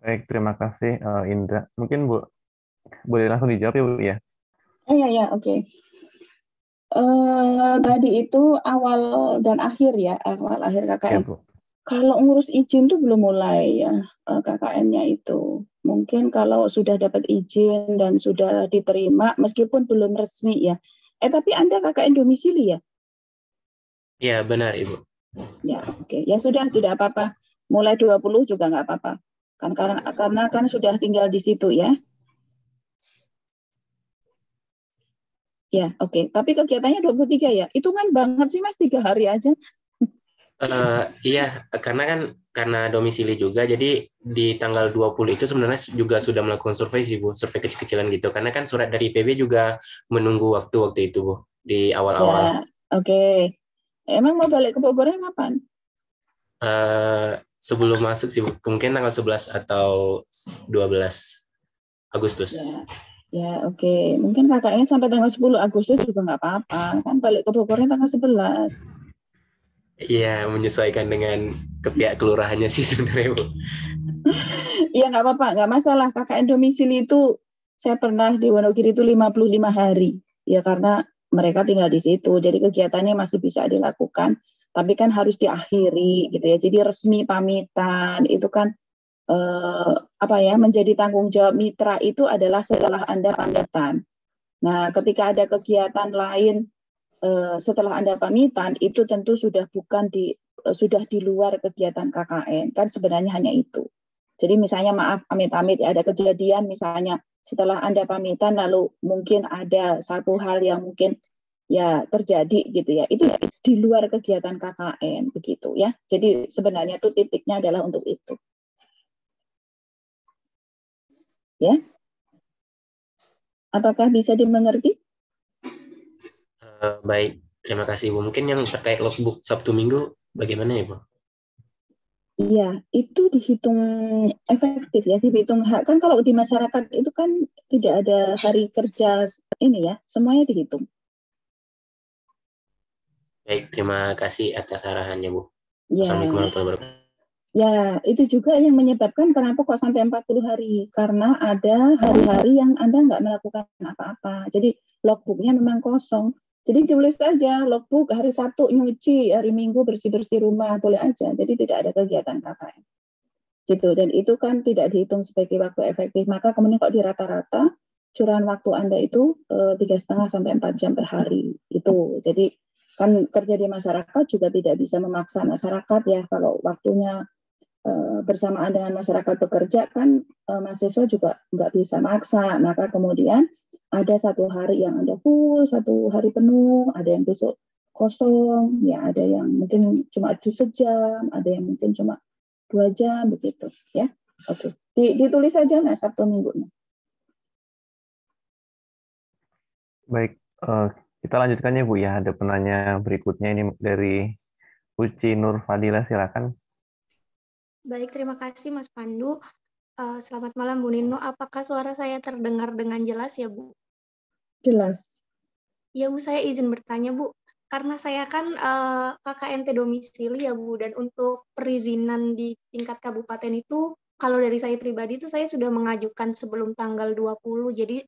Baik, terima kasih Indra. Mungkin Bu, boleh langsung dijawab ya, Bu, ya? Ya, oke. Tadi itu awal dan akhir ya, awal akhir KKN. Ya, Bu. Kalau ngurus izin tuh belum mulai ya, KKN-nya itu. Mungkin kalau sudah dapat izin dan sudah diterima, meskipun belum resmi ya. Tapi Anda KKN domisili ya? Ya, benar, Ibu. Ya, oke. Ya sudah, tidak apa-apa. Mulai 20 juga nggak apa-apa. Karena kan sudah tinggal di situ ya. Ya, oke. Tapi kegiatannya 23 ya? Hitungan banget sih, Mas, 3 hari aja. Iya, karena domisili juga, jadi di tanggal 20 itu sebenarnya juga sudah melakukan survei sih, Bu. Survei kecil-kecilan gitu. Karena kan surat dari IPB juga menunggu waktu itu, Bu, di awal-awal. Ya, oke. Emang mau balik ke Bogornya kapan? Sebelum masuk sih, Bu. Mungkin tanggal 11 atau 12 Agustus. Ya, oke. Mungkin kakaknya sampai tanggal 10 Agustus juga nggak apa-apa. Kan balik ke Bogornya tanggal 11. Iya, menyesuaikan dengan pihak kelurahannya sih sebenarnya, Bu. Iya, nggak apa-apa. Nggak masalah. KKN domisili itu, saya pernah di Wonogiri itu 55 hari. Ya, karena mereka tinggal di situ. Jadi kegiatannya masih bisa dilakukan. Tapi kan harus diakhiri gitu ya. Jadi resmi pamitan itu kan menjadi tanggung jawab mitra itu adalah setelah Anda pamitan. Nah, ketika ada kegiatan lain setelah Anda pamitan, itu tentu sudah sudah di luar kegiatan KKN. Kan sebenarnya hanya itu. Jadi misalnya maaf amit-amit ya, ada kejadian misalnya setelah Anda pamitan lalu mungkin ada satu hal yang mungkin ya terjadi gitu ya. Itu di luar kegiatan KKN begitu ya. Jadi sebenarnya itu titiknya adalah untuk itu. Ya, apakah bisa dimengerti? Baik, terima kasih Bu. Mungkin yang terkait logbook Sabtu Minggu bagaimana ya Bu? Iya, itu dihitung efektif ya, dihitung hak. Kan kalau di masyarakat itu kan tidak ada hari kerja ini ya, semuanya dihitung. Baik, terima kasih atas arahannya Bu. Ya. Assalamualaikum warahmatullahi wabarakatuh. Ya, itu juga yang menyebabkan kenapa kok sampai 40 hari. Karena ada hari-hari yang Anda nggak melakukan apa-apa. Jadi logbooknya memang kosong. Jadi tulis saja logbook hari Sabtu nyuci, hari Minggu bersih-bersih rumah, boleh aja. Jadi tidak ada kegiatan KKN. Gitu. Dan itu kan tidak dihitung sebagai waktu efektif. Maka kemudian kok di rata-rata curahan waktu Anda itu 3,5 sampai 4 jam per hari. Itu. Jadi kan kerja di masyarakat juga tidak bisa memaksa masyarakat ya kalau waktunya bersamaan dengan masyarakat bekerja kan mahasiswa juga nggak bisa maksa, maka kemudian ada satu hari yang Anda full, satu hari penuh, ada yang besok kosong, ya ada yang mungkin cuma di sejam, ada yang mungkin cuma 2 jam begitu, ya. Oke, ditulis saja Mas Sabtu Minggunya. Baik, kita lanjutkan ya Bu ya. Ada penanya berikutnya ini dari Uci Nur Fadila, silakan. Baik, terima kasih Mas Pandu. Selamat malam Bu Nino. Apakah suara saya terdengar dengan jelas ya Bu? Jelas. Ya Bu, saya izin bertanya Bu. Karena saya kan KKNT domisili ya Bu, dan untuk perizinan di tingkat kabupaten itu, kalau dari saya pribadi itu saya sudah mengajukan sebelum tanggal 20, jadi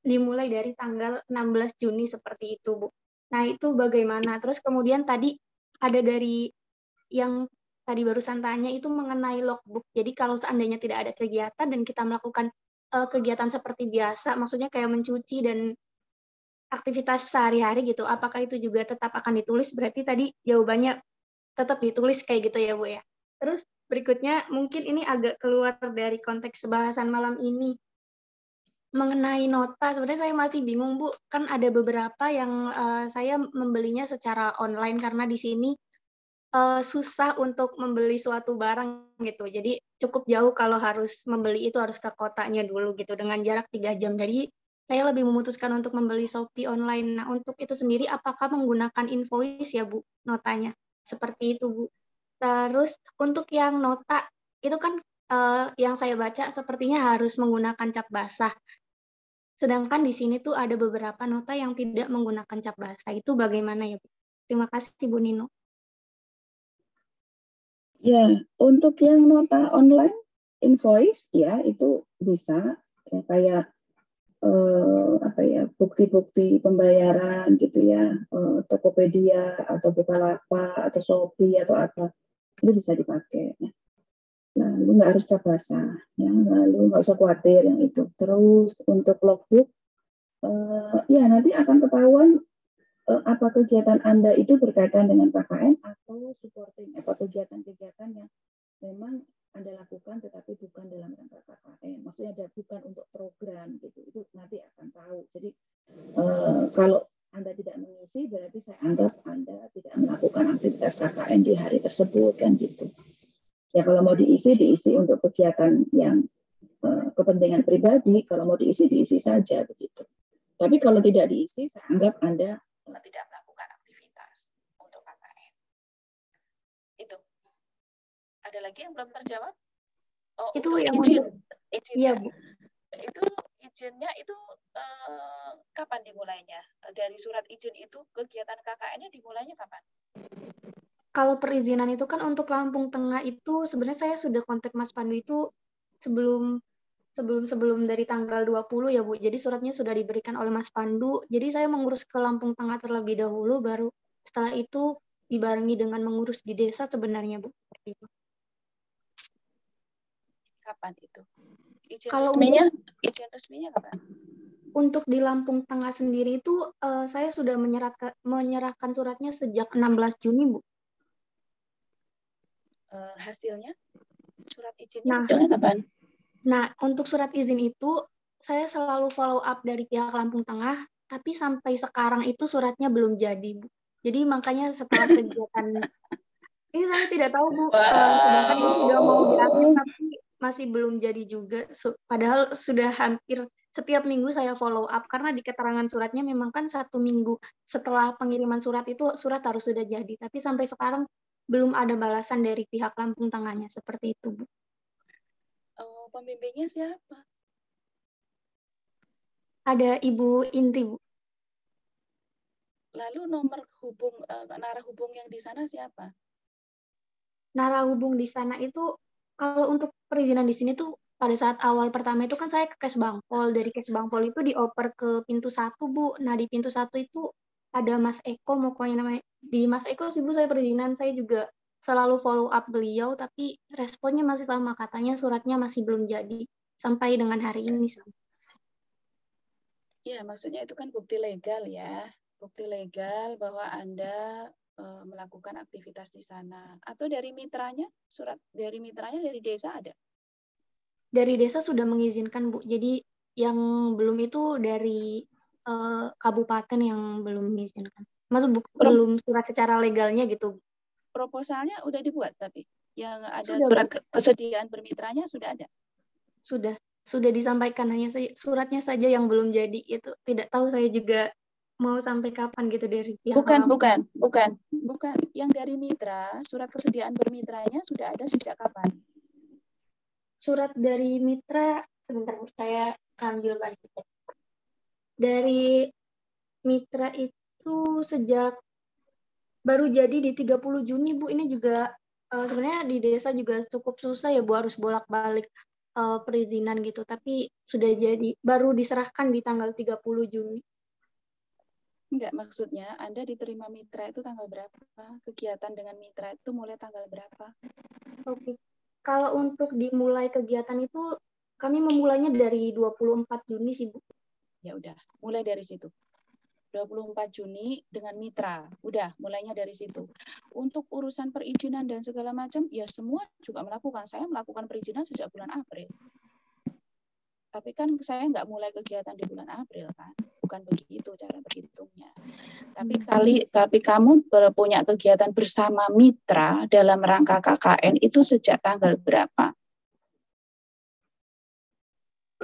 dimulai dari tanggal 16 Juni seperti itu Bu. Nah itu bagaimana? Terus kemudian tadi ada dari yang tadi barusan tanya itu mengenai logbook. Jadi kalau seandainya tidak ada kegiatan dan kita melakukan kegiatan seperti biasa, maksudnya kayak mencuci dan aktivitas sehari-hari gitu, apakah itu juga tetap akan ditulis? Berarti tadi jawabannya tetap ditulis kayak gitu ya Bu ya. Terus berikutnya mungkin ini agak keluar dari konteks bahasan malam ini. Mengenai nota, sebenarnya saya masih bingung Bu. Kan ada beberapa yang saya membelinya secara online karena di sini susah untuk membeli suatu barang gitu. Jadi cukup jauh kalau harus membeli itu harus ke kotanya dulu gitu dengan jarak 3 jam. Jadi saya lebih memutuskan untuk membeli Shopee online. Nah, untuk itu sendiri apakah menggunakan invoice ya Bu notanya? Seperti itu Bu. Terus untuk yang nota itu kan yang saya baca sepertinya harus menggunakan cap basah. Sedangkan di sini tuh ada beberapa nota yang tidak menggunakan cap basah. Itu bagaimana ya Bu? Terima kasih Bu Nino. Ya, untuk yang nota online invoice ya itu bisa ya, kayak apa ya bukti-bukti pembayaran gitu ya, Tokopedia atau Bukalapak atau Shopee atau apa itu bisa dipakai. Ya. Lalu nggak harus cap basah, ya. Lalu nggak usah khawatir yang itu. Terus untuk logbook, ya nanti akan ketahuan apa kegiatan Anda itu berkaitan dengan KKN atau supporting, apa kegiatan-kegiatan yang memang Anda lakukan tetapi bukan dalam rangka KKN. Maksudnya ada bukan untuk program gitu. Itu nanti akan tahu. Jadi kalau Anda tidak mengisi berarti saya anggap Anda tidak melakukan aktivitas KKN di hari tersebut kan gitu. Ya kalau mau diisi untuk kegiatan yang kepentingan pribadi, kalau mau diisi saja begitu. Tapi kalau tidak diisi saya anggap Anda tidak melakukan aktivitas untuk KKN. Itu. Ada lagi yang belum terjawab? Oh, itu untuk yang izinnya. Iya, Bu. Itu izinnya itu kapan dimulainya? Dari surat izin itu kegiatan KKN-nya dimulainya kapan? Kalau perizinan itu kan untuk Lampung Tengah itu sebenarnya saya sudah kontak Mas Pandu itu sebelum dari tanggal 20 ya Bu. Jadi suratnya sudah diberikan oleh Mas Pandu. Jadi saya mengurus ke Lampung Tengah terlebih dahulu, baru setelah itu dibarengi dengan mengurus di desa sebenarnya Bu. Kapan itu? Izin resminya kapan? Untuk di Lampung Tengah sendiri itu saya sudah menyerahkan suratnya sejak 16 Juni Bu. Hasilnya? Surat izinnya munculnya kapan? Nah, untuk surat izin itu, saya selalu follow up dari pihak Lampung Tengah, tapi sampai sekarang itu suratnya belum jadi, Bu. Jadi makanya setelah kegiatan, ini saya tidak tahu, Bu, sedangkan ini sudah mau di akhir, tapi masih belum jadi juga. Padahal sudah hampir setiap minggu saya follow up karena di keterangan suratnya memang kan 1 minggu setelah pengiriman surat itu surat harus sudah jadi. Tapi sampai sekarang belum ada balasan dari pihak Lampung Tengahnya seperti itu, Bu. Pembimbingnya siapa? Ada Ibu Indri, Bu. Lalu nomor hubung narah hubung yang di sana siapa? Narah hubung di sana itu kalau untuk perizinan di sini tuh pada saat awal pertama itu kan saya ke Kesbangpol. Dari Kesbangpol itu dioper ke pintu 1, Bu. Nah, di pintu 1 itu ada Mas Eko, pokoknya namanya. Di Mas Eko sih, Bu, saya perizinan. Saya juga selalu follow up beliau, tapi responnya masih sama. Katanya suratnya masih belum jadi sampai dengan hari ini. Ya, maksudnya itu kan bukti legal ya. Bukti legal bahwa Anda melakukan aktivitas di sana. Atau dari mitranya, surat dari mitranya dari desa ada? Dari desa sudah mengizinkan, Bu. Jadi yang belum itu dari kabupaten yang belum mengizinkan. Maksud belum surat secara legalnya gitu. Proposalnya udah dibuat tapi yang ada sudah, surat kesediaan bermitranya sudah ada? Sudah disampaikan, hanya suratnya saja yang belum jadi. Itu tidak tahu saya juga mau sampai kapan gitu dari pihak bukan. Yang dari mitra, surat kesediaan bermitranya sudah ada sejak kapan? Surat dari mitra, sebentar saya ambil lagi. Dari mitra itu sejak baru jadi di 30 Juni, Bu. Ini juga sebenarnya di desa juga cukup susah ya, Bu, harus bolak-balik perizinan gitu. Tapi sudah jadi, baru diserahkan di tanggal 30 Juni. Enggak, maksudnya Anda diterima mitra itu tanggal berapa? Kegiatan dengan mitra itu mulai tanggal berapa? Oke. Kalau untuk dimulai kegiatan itu, kami memulainya dari 24 Juni sih, Bu. Ya udah, mulai dari situ. 24 Juni dengan mitra. Udah, mulainya dari situ. Untuk urusan perizinan dan segala macam, ya semua juga melakukan. Saya melakukan perizinan sejak bulan April. Tapi kan saya nggak mulai kegiatan di bulan April, kan? Bukan begitu cara berhitungnya. Tapi kamu punya kegiatan bersama mitra dalam rangka KKN itu sejak tanggal berapa?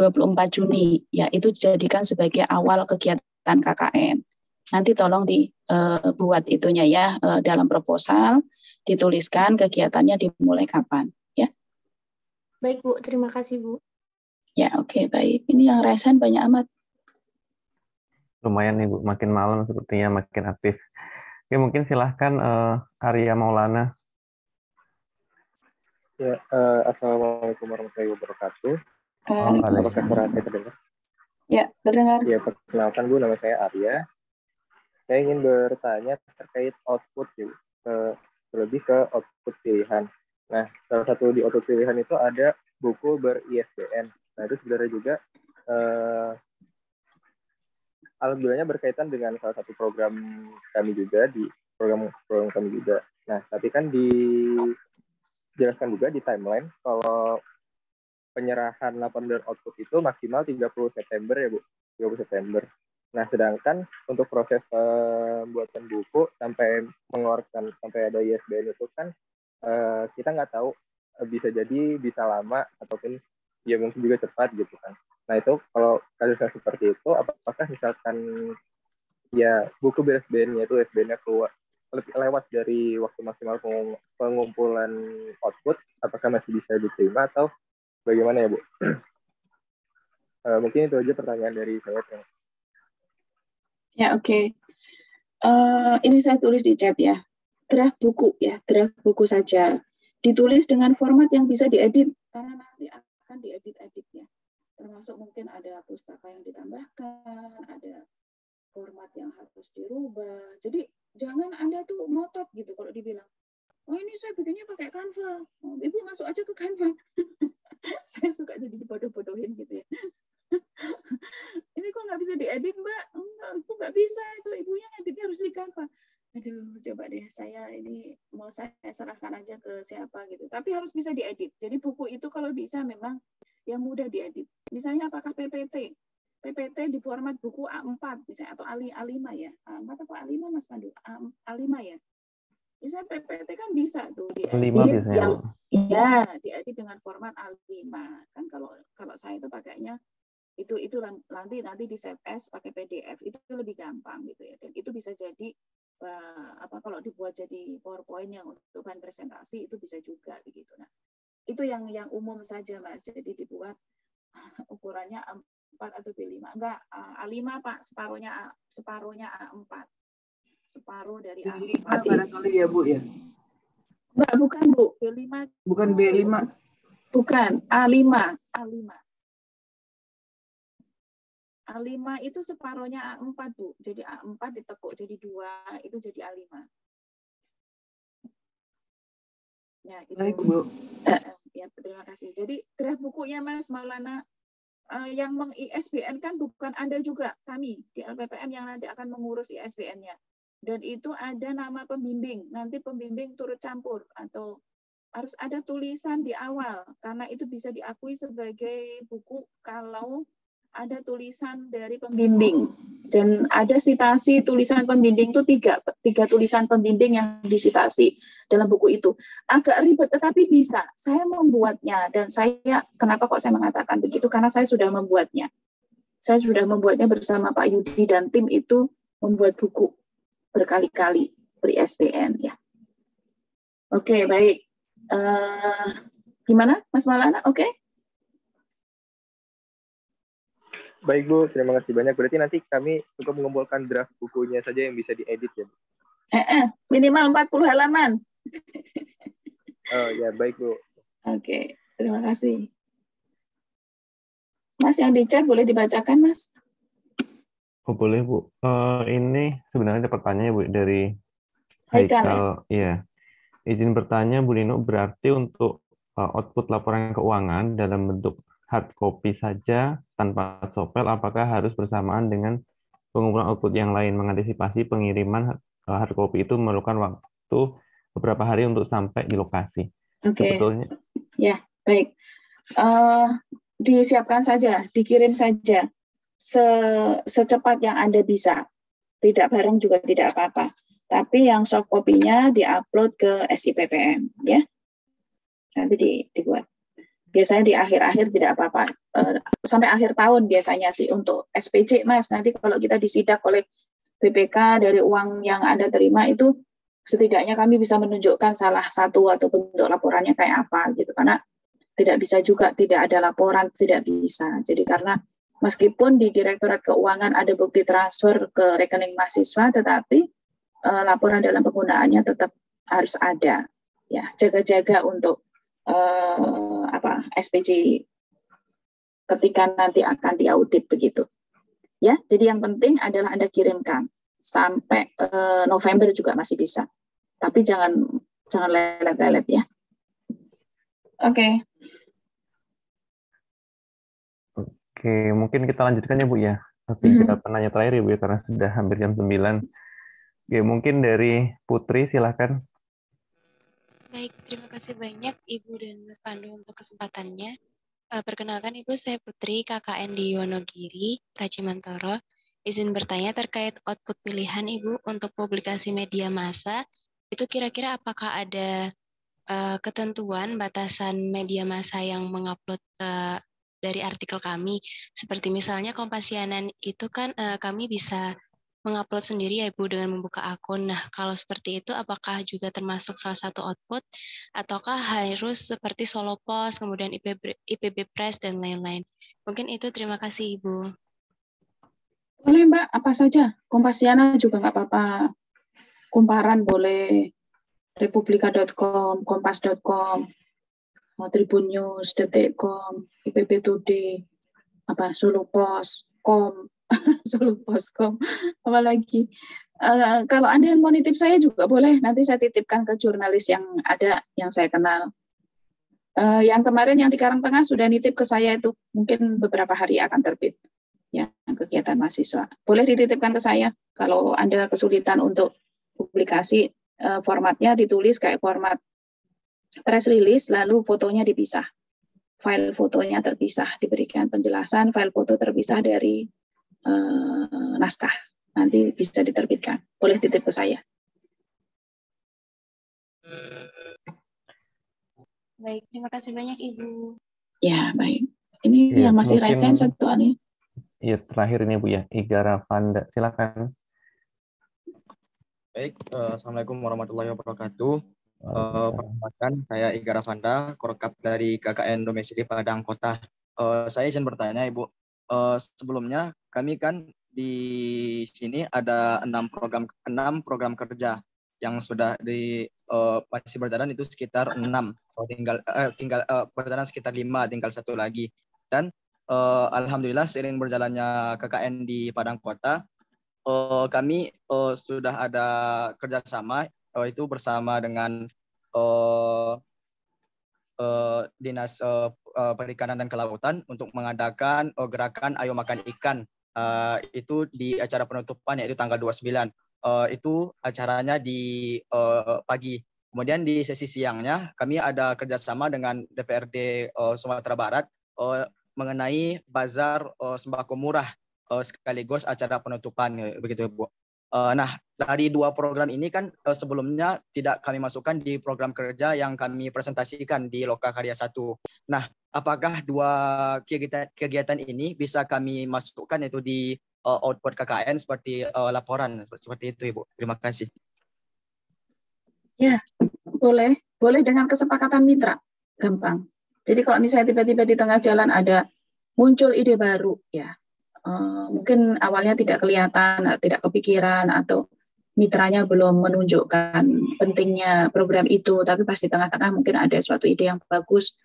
24 Juni. Ya, itu dijadikan sebagai awal kegiatan KKN. Nanti tolong dibuat itunya ya, dalam proposal, dituliskan kegiatannya dimulai kapan. Ya. Baik, Bu. Terima kasih, Bu. Ya, oke, baik. Ini yang raisan banyak amat. Lumayan nih, Bu. Makin malam sepertinya makin aktif. Oke, mungkin silahkan Arya Maulana. Ya, Assalamualaikum warahmatullahi wabarakatuh. Apakah suaranya terdengar? Ya, terdengar. Ya, perkenalkan, Bu, nama saya Arya. Saya ingin bertanya terkait output, Bu. Lebih ke output pilihan. Nah, salah satu di output pilihan itu ada buku ber-ISBN. Nah, itu sebenarnya juga alhamdulillahnya berkaitan dengan salah satu program kami juga, di program kami juga. Nah, tapi kan dijelaskan juga di timeline kalau penyerahan laporan output itu maksimal 30 September ya, Bu. 30 September. Nah, sedangkan untuk proses pembuatan buku sampai mengeluarkan, sampai ada ISBN itu kan kita nggak tahu, bisa lama ataupun ya mungkin juga cepat gitu kan. Nah, itu kalau kasusnya seperti itu, apakah misalkan ya buku ISBN-nya itu ISBN-nya keluar lewat dari waktu maksimal pengumpulan output, apakah masih bisa diterima atau bagaimana ya, Bu? Mungkin itu aja pertanyaan dari saya. Ya, oke. Ini saya tulis di chat ya. Draft buku saja. Ditulis dengan format yang bisa diedit, karena nanti akan diedit-edit ya. Termasuk mungkin ada pustaka yang ditambahkan, ada format yang harus dirubah. Jadi jangan Anda tuh ngotot gitu kalau dibilang, oh ini saya bikinnya pakai Canva. Oh, Ibu masuk aja ke Canva. Saya suka jadi dibodoh-bodohin gitu ya. Ini kok nggak bisa diedit, Mbak? Kok nggak bisa itu, ibunya editnya harus di Canva. Aduh, coba deh, saya ini mau saya serahkan aja ke siapa gitu. Tapi harus bisa diedit. Jadi buku itu kalau bisa memang yang mudah diedit. Misalnya apakah PPT? PPT di format buku A4 misalnya, atau A5 ya. A4 atau A5 Mas Pandu? A5 ya. Misalnya PPT kan bisa tuh diedit. Ya, diedit dengan format A5. Kan kalau saya itu pakainya itu nanti di save as pakai PDF itu lebih gampang gitu ya. Dan itu bisa jadi kalau dibuat jadi PowerPoint yang untuk bahan presentasi itu bisa juga begitu. Nah, itu yang umum saja Mas. Jadi dibuat ukurannya A4 atau B5. Enggak, A5 Pak, separuhnya A4. Separuh dari A4. Barangkali ya Bu ya. Enggak, bukan Bu. B5. Bukan B5. Bukan, A5. A5 itu separuhnya A4, Bu. Jadi A4 ditekuk jadi 2, itu jadi A5. Ya, itu. Baik, Bu. Ya, terima kasih. Jadi draft bukunya Mas Maulana yang meng-ISBN kan bukan Anda juga, kami di LPPM yang nanti akan mengurus ISBN-nya. Dan itu ada nama pembimbing. Nanti pembimbing turut campur atau harus ada tulisan di awal karena itu bisa diakui sebagai buku kalau ada tulisan dari pembimbing. Dan ada sitasi tulisan pembimbing itu tiga tulisan pembimbing yang disitasi dalam buku itu. Agak ribet tetapi bisa. Saya membuatnya dan kenapa kok saya mengatakan begitu? Karena saya sudah membuatnya. Saya sudah membuatnya bersama Pak Yudi dan tim itu membuat buku berkali-kali ber-ISBN ya. Oke, baik. Gimana Mas Maulana? Oke? Baik Bu, terima kasih banyak. Berarti nanti kami cukup mengumpulkan draft bukunya saja yang bisa diedit ya Bu? Minimal 40 halaman. Oh ya, baik Bu. Oke, terima kasih. Mas yang di chat boleh dibacakan Mas? Oh boleh Bu. Ini sebenarnya ada pertanyaan Bu dari Haikal. Iya. Izin bertanya Bu Nino, berarti untuk output laporan keuangan dalam bentuk hard copy saja tanpa softfile, apakah harus bersamaan dengan pengumpulan output yang lain? Mengantisipasi pengiriman hard copy itu memerlukan waktu beberapa hari untuk sampai di lokasi. Oke. Sebetulnya. Ya, baik. Disiapkan saja, dikirim saja secepat yang Anda bisa. Tidak bareng juga tidak apa-apa. Tapi yang soft copy-nya diupload ke SIPPM, ya. Nanti dibuat. Biasanya di akhir-akhir tidak apa-apa. Sampai akhir tahun biasanya sih untuk SPC, Mas. Nanti kalau kita disidak oleh BPK dari uang yang Anda terima itu setidaknya kami bisa menunjukkan salah satu atau bentuk laporannya kayak apa gitu. Karena tidak bisa juga tidak ada laporan, tidak bisa. Jadi karena meskipun di Direktorat Keuangan ada bukti transfer ke rekening mahasiswa, tetapi laporan dalam penggunaannya tetap harus ada. Ya, jaga-jaga untuk SPC ketika nanti akan diaudit begitu. Ya, jadi yang penting adalah Anda kirimkan sampai November juga masih bisa. Tapi jangan lelet-lelet ya. Oke. Oke, mungkin kita lanjutkan ya Bu ya. Tiga penanya terakhir ya Bu ya, karena sudah hampir jam 9. Oke, mungkin dari Putri silahkan. Baik, terima kasih banyak Ibu dan Mas Pandu untuk kesempatannya. Perkenalkan Ibu, saya Putri, KKN di Wonogiri, Pracimantoro. Izin bertanya terkait output pilihan Ibu untuk publikasi media massa. Itu kira-kira apakah ada ketentuan batasan media massa yang mengupload dari artikel kami? Seperti misalnya Kompasianan itu kan kami bisa mengupload sendiri ya Ibu dengan membuka akun. Nah, kalau seperti itu apakah juga termasuk salah satu output ataukah harus seperti Solo Post, kemudian IPB Press dan lain-lain? Mungkin itu, terima kasih Ibu. Boleh Mbak, apa saja. Kompasiana juga nggak apa-apa. Kumparan boleh, republika.com, kompas.com, Tribun News, Detik.com, IPB Today, Solo Post, Solo Post.com, apalagi. Kalau Anda yang mau nitip saya juga boleh, nanti saya titipkan ke jurnalis yang ada, yang saya kenal. Yang kemarin yang di Karangtengah sudah nitip ke saya itu, mungkin beberapa hari akan terbit. Ya, kegiatan mahasiswa. Boleh dititipkan ke saya, kalau Anda kesulitan untuk publikasi, formatnya ditulis kayak format press release, lalu fotonya dipisah. File fotonya terpisah, diberikan penjelasan, file foto terpisah dari naskah. Nanti bisa diterbitkan. Boleh titip ke saya. Baik, terima kasih banyak Ibu. Ya, baik. Ini Iya, yang masih mungkin resen satu ini. iya terakhir ini Bu ya, Iga Ravanda, silakan. Baik, Assalamualaikum warahmatullahi wabarakatuh. Perkenalkan, saya Iga Ravanda, Korkap dari KKN Domisili Padang Kota. Saya izin bertanya, Ibu. Sebelumnya kami kan di sini ada 6 program kerja yang sudah masih berjalan itu sekitar 6. Tinggal berjalan sekitar 5, tinggal 1 lagi. Dan alhamdulillah seiring berjalannya KKN di Padang Kota, kami sudah ada kerjasama itu bersama dengan Dinas Perikanan dan Kelautan untuk mengadakan gerakan Ayo Makan Ikan. Itu di acara penutupan yaitu tanggal 29. Itu acaranya di pagi. Kemudian di sesi siangnya kami ada kerjasama dengan DPRD Sumatera Barat mengenai bazar sembako murah sekaligus acara penutupan begitu Bu. Nah, dari 2 program ini kan sebelumnya tidak kami masukkan di program kerja yang kami presentasikan di Lokakarya 1. Nah, apakah 2 kegiatan ini bisa kami masukkan itu di output KKN seperti laporan seperti itu Ibu. Terima kasih. Ya, boleh dengan kesepakatan mitra, gampang. Jadi kalau misalnya tiba-tiba di tengah jalan ada muncul ide baru, ya mungkin awalnya tidak kelihatan, tidak kepikiran, atau mitranya belum menunjukkan pentingnya program itu, tapi pasti tengah-tengah mungkin ada suatu ide yang bagus,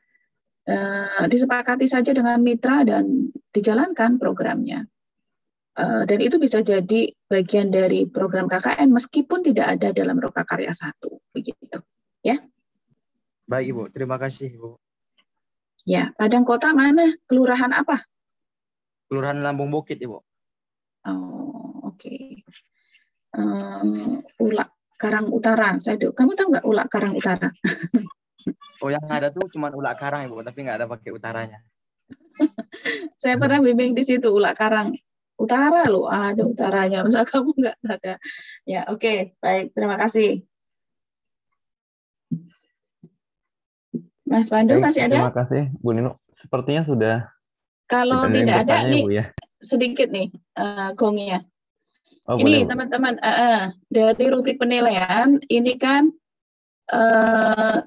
disepakati saja dengan mitra dan dijalankan programnya. Dan itu bisa jadi bagian dari program KKN meskipun tidak ada dalam Lokakarya 1, begitu, ya. Baik Ibu, terima kasih Ibu. Ya, Padang Kota mana? Kelurahan apa? Kelurahan Lambung Bukit, Ibu. Oh, oke. Ulak Karang Utara. Kamu tahu nggak Ulak Karang Utara? Oh, yang ada tuh cuma Ulak Karang, Ibu, tapi nggak ada pakai utaranya. Saya pernah bimbing di situ, Ulak Karang Utara loh, ada utaranya. Masa kamu nggak ada? Ya, oke. Baik, terima kasih. Mas Pandu, masih ada? Terima kasih, Bu Nino. Sepertinya sudah. Kalau tidak ada nih, Bu, ya? sedikit nih gongnya. Ini teman-teman dari rubrik penilaian, ini kan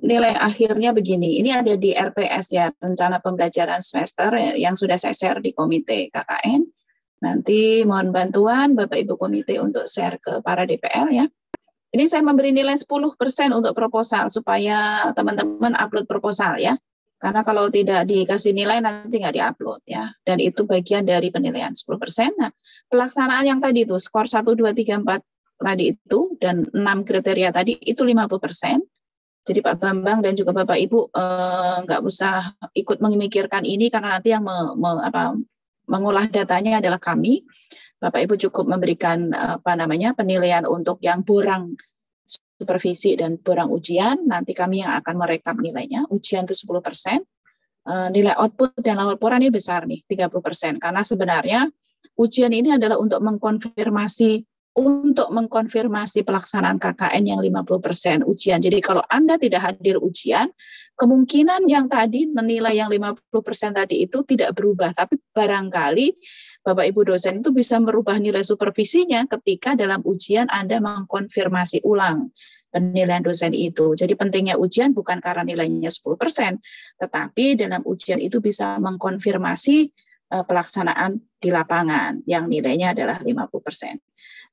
nilai akhirnya begini. Ini ada di RPS ya, rencana pembelajaran semester yang sudah saya share di komite KKN. Nanti mohon bantuan Bapak Ibu komite untuk share ke para DPL ya. Ini saya memberi nilai 10% untuk proposal supaya teman-teman upload proposal ya. Karena kalau tidak dikasih nilai nanti nggak diupload ya. Dan itu bagian dari penilaian 10%. Nah, pelaksanaan yang tadi itu skor 1, 2, 3, 4 tadi itu dan 6 kriteria tadi itu 50%. Jadi Pak Bambang dan juga Bapak Ibu nggak usah ikut memikirkan ini karena nanti yang mengolah datanya adalah kami. Bapak Ibu cukup memberikan penilaian untuk yang borang supervisi dan borang ujian, nanti kami yang akan merekap nilainya. Ujian itu 10%, nilai output dan laporan ini besar nih, 30%. Karena sebenarnya ujian ini adalah untuk mengkonfirmasi pelaksanaan KKN yang 50% ujian. Jadi kalau Anda tidak hadir ujian, kemungkinan yang tadi menilai yang 50% tadi itu tidak berubah, tapi barangkali Bapak Ibu dosen itu bisa merubah nilai supervisinya ketika dalam ujian Anda mengkonfirmasi ulang penilaian dosen itu. Jadi pentingnya ujian bukan karena nilainya 10%, tetapi dalam ujian itu bisa mengkonfirmasi pelaksanaan di lapangan yang nilainya adalah 50%.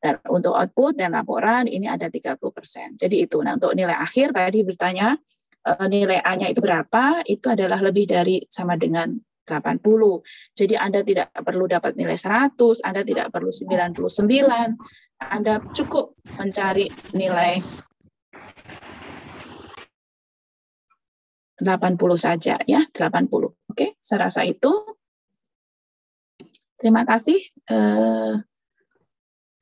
Dan untuk output dan laporan ini ada 30%. Jadi itu. Nah, untuk nilai akhir tadi bertanya nilai A-nya itu berapa? Itu adalah lebih dari sama dengan 80. Jadi Anda tidak perlu dapat nilai 100, Anda tidak perlu 99. Anda cukup mencari nilai 80 saja ya, 80. Oke, saya rasa itu. Terima kasih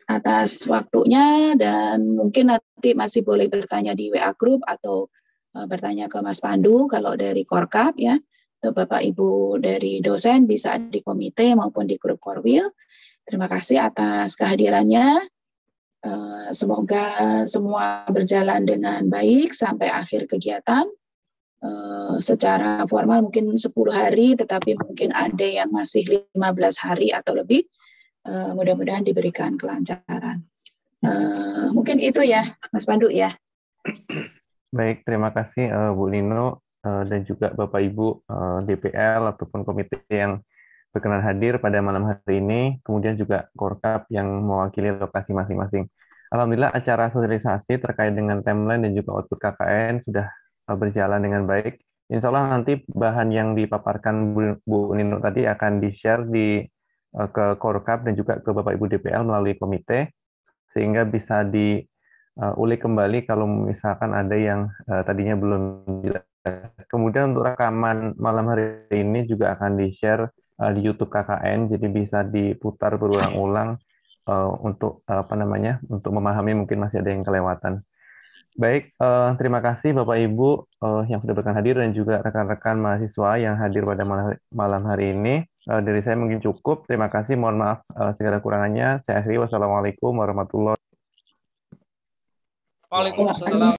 atas waktunya dan mungkin nanti masih boleh bertanya di WA Group atau bertanya ke Mas Pandu kalau dari Korkap ya. Untuk Bapak Ibu dari dosen bisa di komite maupun di grup Korwil. Terima kasih atas kehadirannya. Semoga semua berjalan dengan baik sampai akhir kegiatan. secara formal mungkin 10 hari, tetapi mungkin ada yang masih 15 hari atau lebih. Mudah-mudahan diberikan kelancaran. Mungkin itu ya, Mas Pandu ya. Baik, terima kasih Bu Nino dan juga Bapak Ibu DPL ataupun komite yang berkenan hadir pada malam hari ini, kemudian juga Korkap yang mewakili lokasi masing-masing. Alhamdulillah acara sosialisasi terkait dengan timeline dan juga output KKN sudah berjalan dengan baik. Insya Allah nanti bahan yang dipaparkan Bu Nino tadi akan di-share ke Korkap dan juga ke Bapak Ibu DPL melalui komite, sehingga bisa diulik kembali kalau misalkan ada yang tadinya belum jelas. Kemudian untuk rekaman malam hari ini juga akan di-share di YouTube KKN, jadi bisa diputar berulang-ulang untuk untuk memahami, mungkin masih ada yang kelewatan. Baik, terima kasih Bapak Ibu yang sudah berkenan hadir dan juga rekan-rekan mahasiswa yang hadir pada malam hari ini. Dari saya mungkin cukup. Terima kasih. Mohon maaf segala kurangannya. Saya akhiri. Wassalamualaikum warahmatullahi wabarakatuh. Waalaikumsalam.